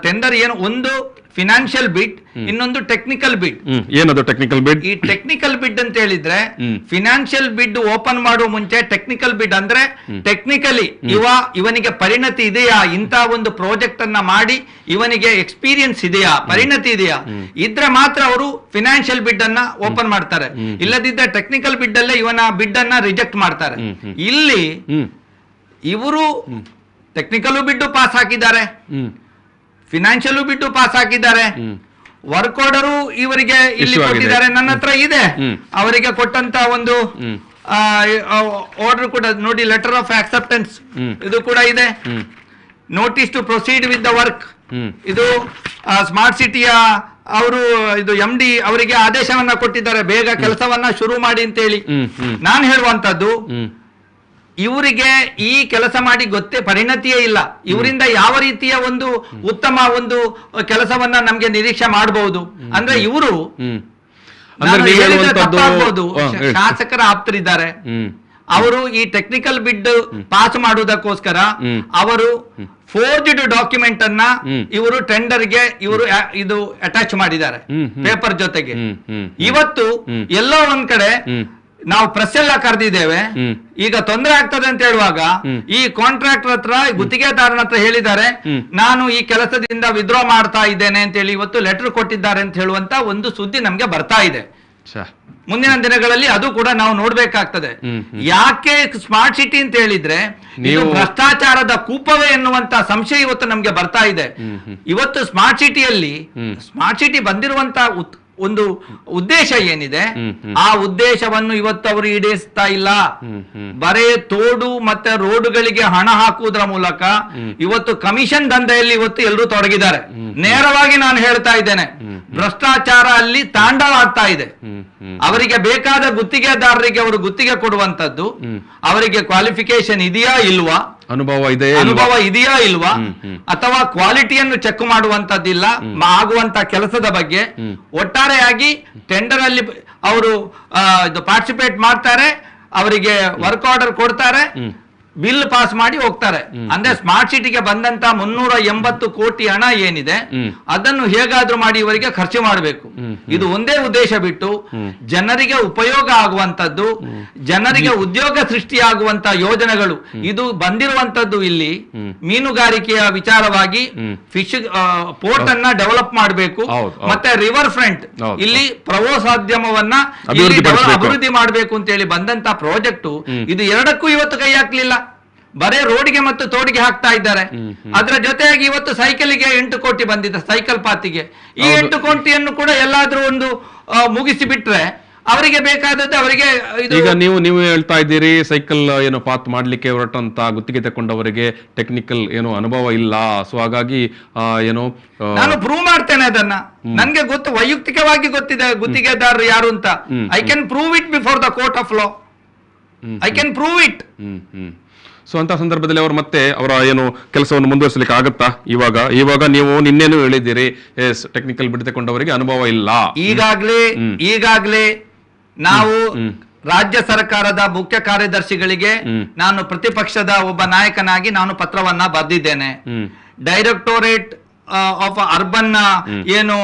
[SPEAKER 4] ಟೆಂಡರ್ ಏನು, ಒಂದು ಫಿನಾನ್ಷಿಯಲ್ ಬಿಡ್, ಇನ್ನೊಂದು ಟೆಕ್ನಿಕಲ್ ಬಿಡ್.
[SPEAKER 3] ಏನದು ಟೆಕ್ನಿಕಲ್ ಬಿಡ್?
[SPEAKER 4] ಈ ಟೆಕ್ನಿಕಲ್ ಬಿಡ್ ಅಂತ ಹೇಳಿದ್ರೆ ಫಿನಾನ್ಷಿಯಲ್ ಬಿಡ್ ಓಪನ್ ಮಾಡುವ ಮುಂಚೆ ಟೆಕ್ನಿಕಲ್ ಬಿಡ್ ಅಂದ್ರೆ ಟೆಕ್ನಿಕಲಿ ಇವನಿಗೆ ಪರಿಣತಿ ಇದೆಯಾ, ಇಂತ ಒಂದು ಪ್ರಾಜೆಕ್ಟ್ ಅನ್ನ ಮಾಡಿ ಇವನಿಗೆ ಎಕ್ಸ್ಪೀರಿಯನ್ಸ್ ಇದೆಯಾ, ಪರಿಣತಿ ಇದೆಯಾ, ಇದ್ರೆ ಮಾತ್ರ ಅವರು ಫಿನಾನ್ಷಿಯಲ್ ಬಿಡ್ ಅನ್ನ ಓಪನ್ ಮಾಡ್ತಾರೆ. ಇಲ್ಲದಿದ್ದರೆ ಟೆಕ್ನಿಕಲ್ ಬಿಡ್ ಅಲ್ಲೇ ಇವನ ಬಿಡ್ ಅನ್ನ ರಿಜೆಕ್ಟ್ ಮಾಡ್ತಾರೆ. ಇಲ್ಲಿ ಇವರು ಟೆಕ್ನಿಕಲ್ ಬಿಡ್ ಪಾಸ್ ಹಾಕಿದ್ದಾರೆ, ಫಿನಾನ್ಷಿಯಲ್ ಬಿಟ್ಟು ಪಾಸ್ ಹಾಕಿದ್ದಾರೆ. ವರ್ಕ್ ಆರ್ಡರು ಇವರಿಗೆ ಇಲ್ಲಿ ಕೊಟ್ಟಿದ್ದಾರೆ, ನನ್ನ ಹತ್ರ ಇದೆ. ಅವರಿಗೆ ಕೊಟ್ಟಂತ ಒಂದು ಆರ್ಡರ್ ಕೂಡ ನೋಡಿ, ಲೆಟರ್ ಆಫ್ ಆಕ್ಸೆಪ್ಟೆನ್ಸ್ ಇದು ಕೂಡ ಇದೆ. Notice to proceed with the work, ಇದು ಸ್ಮಾರ್ಟ್ ಸಿಟಿಯ ಅವರು ಇದು MD ಅವರಿಗೆ ಆದೇಶವನ್ನ ಕೊಟ್ಟಿದ್ದಾರೆ, ಬೇಗ ಕೆಲಸವನ್ನ ಶುರು ಮಾಡಿ ಅಂತೇಳಿ. ನಾನು ಹೇಳುವಂತದ್ದು, ಇವರಿಗೆ ಈ ಕೆಲಸ ಮಾಡಿ ಪರಿಣತಿಯೇ ಇಲ್ಲ. ಇವರಿಂದ ಯಾವ ರೀತಿಯ ಒಂದು ಉತ್ತಮ ಒಂದು ಕೆಲಸವನ್ನ ನಮ್ಗೆ ನಿರೀಕ್ಷೆ ಮಾಡಬಹುದು ಅಂದ್ರೆ, ಇವರು ತಪ್ಪಾಗ್ಬೋದು, ಶಾಸಕರ ಆಪ್ತರಿದ್ದಾರೆ, ಅವರು ಈ ಟೆಕ್ನಿಕಲ್ ಬಿಡ್ ಪಾಸ್ ಮಾಡುವುದಕ್ಕೋಸ್ಕರ ಅವರು ಫೋರ್ಜ್ಡ್ ಡಾಕ್ಯುಮೆಂಟ್ ಅನ್ನ ಇವರು ಟೆಂಡರ್ಗೆ ಇವರು ಇದು ಅಟ್ಯಾಚ್ ಮಾಡಿದ್ದಾರೆ ಪೇಪರ್ ಜೊತೆಗೆ. ಇವತ್ತು ಎಲ್ಲೋ ಒಂದ್ ಕಡೆ ನಾವು ಪ್ರೆಸ್ ಎಲ್ಲ ಕರೆದಿದ್ದೇವೆ, ಈಗ ತೊಂದರೆ ಆಗ್ತದೆ ಅಂತ ಹೇಳುವಾಗ ಈ ಕಾಂಟ್ರಾಕ್ಟರ್ ಹತ್ರ, ಗುತ್ತಿಗೆದಾರನ ಹತ್ರ ಹೇಳಿದ್ದಾರೆ, ನಾನು ಈ ಕೆಲಸದಿಂದ ವಿಡ್ರಾ ಮಾಡ್ತಾ ಇದ್ದೇನೆ ಅಂತ ಹೇಳಿ ಇವತ್ತು ಲೆಟರ್ ಕೊಟ್ಟಿದ್ದಾರೆ ಅಂತ ಹೇಳುವಂತ ಒಂದು ಸುದ್ದಿ ನಮ್ಗೆ ಬರ್ತಾ ಇದೆ. ಮುಂದಿನ ದಿನಗಳಲ್ಲಿ ಅದು ಕೂಡ ನಾವು ನೋಡ್ಬೇಕಾಗ್ತದೆ. ಯಾಕೆ ಸ್ಮಾರ್ಟ್ ಸಿಟಿ ಅಂತ ಹೇಳಿದ್ರೆ ಇದು ಭ್ರಷ್ಟಾಚಾರದ ಕೂಪವೇ ಎನ್ನುವಂತ ಸಂಶಯ ಇವತ್ತು ನಮ್ಗೆ ಬರ್ತಾ ಇದೆ. ಇವತ್ತು ಸ್ಮಾರ್ಟ್ ಸಿಟಿ ಬಂದಿರುವಂತ ಒಂದು ಉದ್ದೇಶ ಏನಿದೆ, ಆ ಉದ್ದೇಶವನ್ನು ಇವತ್ತು ಅವರು ಈಡೇರಿಸ್ತಾ ಇಲ್ಲ. ಬರೇ ತೋಡು ಮತ್ತೆ ರೋಡ್ಗಳಿಗೆ ಹಣ ಹಾಕುವುದರ ಮೂಲಕ ಇವತ್ತು ಕಮಿಷನ್ ದಂಧೆಯಲ್ಲಿ ಇವತ್ತು ಎಲ್ಲರೂ ತೊಡಗಿದ್ದಾರೆ. ನೇರವಾಗಿ ನಾನು ಹೇಳ್ತಾ ಇದ್ದೇನೆ, ಭ್ರಷ್ಟಾಚಾರ ಅಲ್ಲಿ ತಾಂಡವ ಆಗ್ತಾ ಇದೆ. ಅವರಿಗೆ ಬೇಕಾದ ಗುತ್ತಿಗೆದಾರರಿಗೆ ಅವರು ಗುತ್ತಿಗೆ ಕೊಡುವಂತದ್ದು, ಅವರಿಗೆ ಕ್ವಾಲಿಫಿಕೇಶನ್ ಇದೆಯಾ ಇಲ್ವಾ, ಅನುಭವ ಇದೆಯಾ ಇಲ್ವಾ, ಅಥವಾ ಕ್ವಾಲಿಟಿಯನ್ನು ಚೆಕ್ ಮಾಡುವಂತದ್ದಿಲ್ಲ, ಆಗುವಂತ ಕೆಲಸದ ಬಗ್ಗೆ ಒಟ್ಟಾರೆಯಾಗಿ ಟೆಂಡರ್ ಅಲ್ಲಿ ಅವರು ಪಾರ್ಟಿಸಿಪೇಟ್ ಮಾಡ್ತಾರೆ, ಅವರಿಗೆ ವರ್ಕ್ ಆರ್ಡರ್ ಕೊಡ್ತಾರೆ, ಬಿಲ್ ಪಾಸ್ ಮಾಡಿ ಹೋಗ್ತಾರೆ. ಅಂದ್ರೆ ಸ್ಮಾರ್ಟ್ ಸಿಟಿಗೆ ಬಂದಂತ 380 ಕೋಟಿ ಹಣ ಏನಿದೆ ಅದನ್ನು ಹೇಗಾದ್ರೂ ಮಾಡಿ ಇವರಿಗೆ ಖರ್ಚು ಮಾಡಬೇಕು. ಇದು ಒಂದೇ ಉದ್ದೇಶ ಬಿಟ್ಟು ಜನರಿಗೆ ಉಪಯೋಗ ಆಗುವಂತದ್ದು, ಜನರಿಗೆ ಉದ್ಯೋಗ ಸೃಷ್ಟಿಯಾಗುವಂತ ಯೋಜನೆಗಳು ಇದು ಬಂದಿರುವಂತದ್ದು. ಇಲ್ಲಿ ಮೀನುಗಾರಿಕೆಯ ವಿಚಾರವಾಗಿ ಫಿಶ್ ಪೋರ್ಟ್ ಅನ್ನ ಡೆವಲಪ್ ಮಾಡಬೇಕು, ಮತ್ತೆ ರಿವರ್ ಫ್ರಂಟ್ ಇಲ್ಲಿ ಪ್ರವಾಸೋದ್ಯಮವನ್ನ ಅಭಿವೃದ್ಧಿ ಮಾಡಬೇಕು ಅಂತ ಹೇಳಿ ಬಂದಂತ ಪ್ರಾಜೆಕ್ಟ್ ಇದು ಎರಡಕ್ಕೂ ಇವತ್ತು ಕೈ ಹಾಕ್ಲಿಲ್ಲ. ಬರೇ ರೋಡ್ಗೆ ಮತ್ತು ತೋಡಿಗೆ ಹಾಕ್ತಾ ಇದ್ದಾರೆ. ಅದರ ಜೊತೆಯಾಗಿ ಇವತ್ತು ಸೈಕಲ್ಗೆ 8 ಕೋಟಿ ಬಂದಿದೆ, ಸೈಕಲ್ ಪಾತಿಗೆ. ಈ 8 ಕೋಟಿಯನ್ನು ಕೂಡ ಎಲ್ಲಾದ್ರೂ ಒಂದು ಮುಗಿಸಿ ಬಿಟ್ರೆ ಅವರಿಗೆ ಬೇಕಾದದ್ದು ಅವರಿಗೆ.
[SPEAKER 3] ಈಗ ನೀವು ಹೇಳ್ತಾ ಇದ್ದೀರಿ, ಸೈಕಲ್ ಏನು ಪಾತ್ ಮಾಡ್ಲಿಕ್ಕೆ ಹೊರಟಂತ ಗುತ್ತಿಗೆ ತಕೊಂಡವರಿಗೆ ಟೆಕ್ನಿಕಲ್ ಏನು ಅನುಭವ ಇಲ್ಲ, ಸೊ ಹಾಗಾಗಿ ಏನು
[SPEAKER 4] ನಾನು ಪ್ರೂವ್ ಮಾಡ್ತೇನೆ ಅದನ್ನ. ನನ್ಗೆ ಗೊತ್ತು, ವೈಯಕ್ತಿಕವಾಗಿ ಗೊತ್ತಿದೆ ಗುತ್ತಿಗೆದಾರರು ಯಾರು ಅಂತ. I can prove it before the court of law, I can prove it.
[SPEAKER 3] So ಅಂತ ಸಂದರ್ಭದಲ್ಲಿ ಅವರು ಮತ್ತೆ ಅವರ ಏನು ಕೆಲಸವನ್ನು ಮುಂದುವರಿಸಲಿಕ್ಕೆ ಆಗುತ್ತಾ? ಇವಾಗ ನೀವು ನಿನ್ನೇನು ಹೇಳಿದ್ದೀರಿ, ಟೆಕ್ನಿಕಲ್ ಬಿಡ್ ತಗೊಂಡವರಿಗೆ ಅನುಭವ ಇಲ್ಲ.
[SPEAKER 4] ಈಗಾಗ್ಲೇ ನಾವು ರಾಜ್ಯ ಸರ್ಕಾರದ ಮುಖ್ಯ ಕಾರ್ಯದರ್ಶಿಗಳಿಗೆ ನಾನು ಪ್ರತಿಪಕ್ಷದ ಒಬ್ಬ ನಾಯಕನಾಗಿ ನಾನು ಪತ್ರವನ್ನ ಬರೆದಿದ್ದೇನೆ. ಡೈರೆಕ್ಟೋರೇಟ್ ಆಫ್ ಅರ್ಬನ್ ಏನು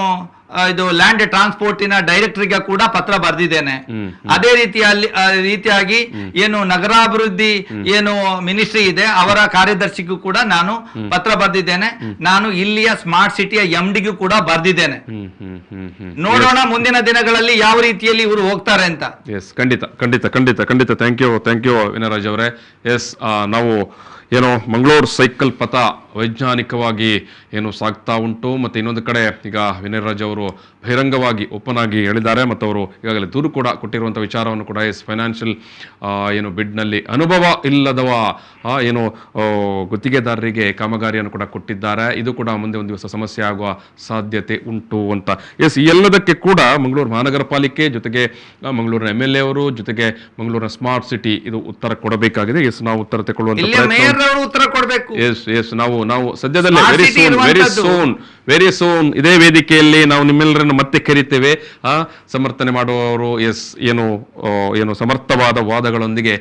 [SPEAKER 4] ಇದು ಲ್ಯಾಂಡ್ ಟ್ರಾನ್ಸ್ಪೋರ್ಟಿನ ಡೈರೆಕ್ಟರ್ಗೆ ಕೂಡ ಪತ್ರ ಬರೆದಿದ್ದೇನೆ. ಅದೇ ರೀತಿಯಾಗಿ ಏನು ನಗರಾಭಿವೃದ್ಧಿ ಏನು ಮಿನಿಸ್ಟ್ರಿ ಇದೆ ಅವರ ಕಾರ್ಯದರ್ಶಿಗೂ ಕೂಡ ನಾನು ಪತ್ರ ಬರೆದಿದ್ದೇನೆ. ನಾನು ಇಲ್ಲಿಯ ಸ್ಮಾರ್ಟ್ ಸಿಟಿಯ MDಗೂ ಕೂಡ ಬರೆದಿದ್ದೇನೆ. ನೋಡೋಣ ಮುಂದಿನ ದಿನಗಳಲ್ಲಿ ಯಾವ ರೀತಿಯಲ್ಲಿ ಇವರು ಹೋಗ್ತಾರೆ ಅಂತ.
[SPEAKER 3] ಎಸ್, ಖಂಡಿತ. ಥ್ಯಾಂಕ್ ಯು ವಿನಯರಾಜ್ ಅವರೇ. ಎಸ್, ನಾವು ಏನೋ ಮಂಗಳೂರು ಸೈಕಲ್ ಪಥ ವೈಜ್ಞಾನಿಕವಾಗಿ ಏನು ಸಾಗ್ತಾ ಉಂಟು. ಮತ್ತು ಇನ್ನೊಂದು ಕಡೆ ಈಗ ವಿನಯರಾಜ್ ಅವರು ಬಹಿರಂಗವಾಗಿ ಓಪನ್ ಆಗಿ ಹೇಳಿದ್ದಾರೆ, ಮತ್ತು ಅವರು ಈಗಾಗಲೇ ದೂರು ಕೂಡ ಕೊಟ್ಟಿರುವಂಥ ವಿಚಾರವನ್ನು ಕೂಡ ಫೈನಾನ್ಷಿಯಲ್ ಏನು ಬಿಡ್ನಲ್ಲಿ ಅನುಭವ ಇಲ್ಲದವ ಏನು ಗುತ್ತಿಗೆದಾರರಿಗೆ ಕಾಮಗಾರಿಯನ್ನು ಕೂಡ ಕೊಟ್ಟಿದ್ದಾರೆ. ಇದು ಕೂಡ ಮುಂದೆ ಒಂದು ದಿವಸ ಸಮಸ್ಯೆ ಆಗುವ ಸಾಧ್ಯತೆ ಉಂಟು ಅಂತ. ಎಸ್, ಈ ಎಲ್ಲದಕ್ಕೆ ಕೂಡ ಮಂಗಳೂರು ಮಹಾನಗರ ಪಾಲಿಕೆ ಜೊತೆಗೆ ಮಂಗಳೂರಿನ MLA ಅವರು ಜೊತೆಗೆ ಮಂಗಳೂರಿನ ಸ್ಮಾರ್ಟ್ ಸಿಟಿ ಇದು ಉತ್ತರ ಕೊಡಬೇಕಾಗಿದೆ. ಎಸ್, ನಾವು ಉತ್ತರ ತಗೊಳ್ಳುವಂತ
[SPEAKER 4] ಉತ್ತರ ಕೊಡಬೇಕು.
[SPEAKER 3] ಎಸ್, ನಾವು ಸದ್ಯದಲ್ಲೇ ವೆರಿ ಸೂನ್ ಇದೇ ವೇದಿಕೆಯಲ್ಲಿ ನಾವು ನಿಮ್ಮೆಲ್ಲರನ್ನು ಮತ್ತೆ ಕರೀತೇವೆ. ಸಮರ್ಥನೆ ಮಾಡುವವರು ಏನು ಸಮರ್ಥವಾದ ವಾದಗಳೊಂದಿಗೆ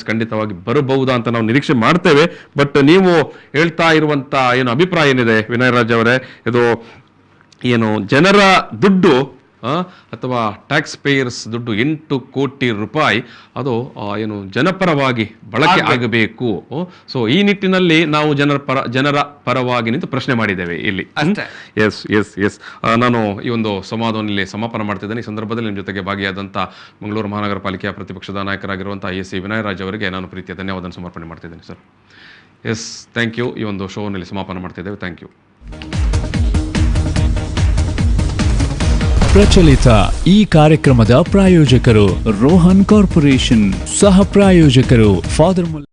[SPEAKER 3] ಖಂಡಿತವಾಗಿ ಬರಬಹುದಾ ಅಂತ ನಾವು ನಿರೀಕ್ಷೆ ಮಾಡ್ತೇವೆ. ಬಟ್ ನೀವು ಹೇಳ್ತಾ ಇರುವಂತ ಏನು ಅಭಿಪ್ರಾಯ ಏನಿದೆ ವಿನಯರಾಜ್ ಅವರೇ, ಇದು ಏನು ಜನರ ದುಡ್ಡು ಅಥವಾ ಟ್ಯಾಕ್ಸ್ ಪೇಯರ್ಸ್ ದುಡ್ಡು 8 ಕೋಟಿ ರೂಪಾಯಿ ಅದು ಏನು ಜನಪರವಾಗಿ ಬಳಕೆ ಆಗಬೇಕು. ಸೊ ಈ ನಿಟ್ಟಿನಲ್ಲಿ ನಾವು ಜನರ ಪರವಾಗಿ ನಿಂತು ಪ್ರಶ್ನೆ ಮಾಡಿದ್ದೇವೆ ಇಲ್ಲಿ. ಎಸ್, ನಾನು ಈ ಒಂದು ಸಂವಾದವನ್ನು ಸಮಾಪನ ಮಾಡ್ತಿದ್ದೇನೆ. ಈ ಸಂದರ್ಭದಲ್ಲಿ ನಿಮ್ಮ ಜೊತೆಗೆ ಭಾಗಿಯಾದಂಥ ಮಂಗಳೂರು ಮಹಾನಗರ ಪಾಲಿಕೆಯ ಪ್ರತಿಪಕ್ಷದ ನಾಯಕರಾಗಿರುವಂಥ AC ವಿನಯರಾಜ್ ಅವರಿಗೆ ನಾನು ಪ್ರೀತಿಯ ಧನ್ಯವಾದ ಸಮರ್ಪಣೆ ಮಾಡ್ತಿದ್ದೇನೆ ಸರ್. S, thank you. ಈ ಒಂದು ಶೋನಲ್ಲಿ ಸಮಾಪನ ಮಾಡ್ತಿದ್ದೇವೆ. Thank you.
[SPEAKER 1] ಪ್ರಚಲಿತ. ಈ ಕಾರ್ಯಕ್ರಮದ ಪ್ರಾಯೋಜಕರು ರೋಹನ್ ಕಾರ್ಪೊರೇಷನ್. ಸಹ ಪ್ರಾಯೋಜಕರು ಫಾದರ್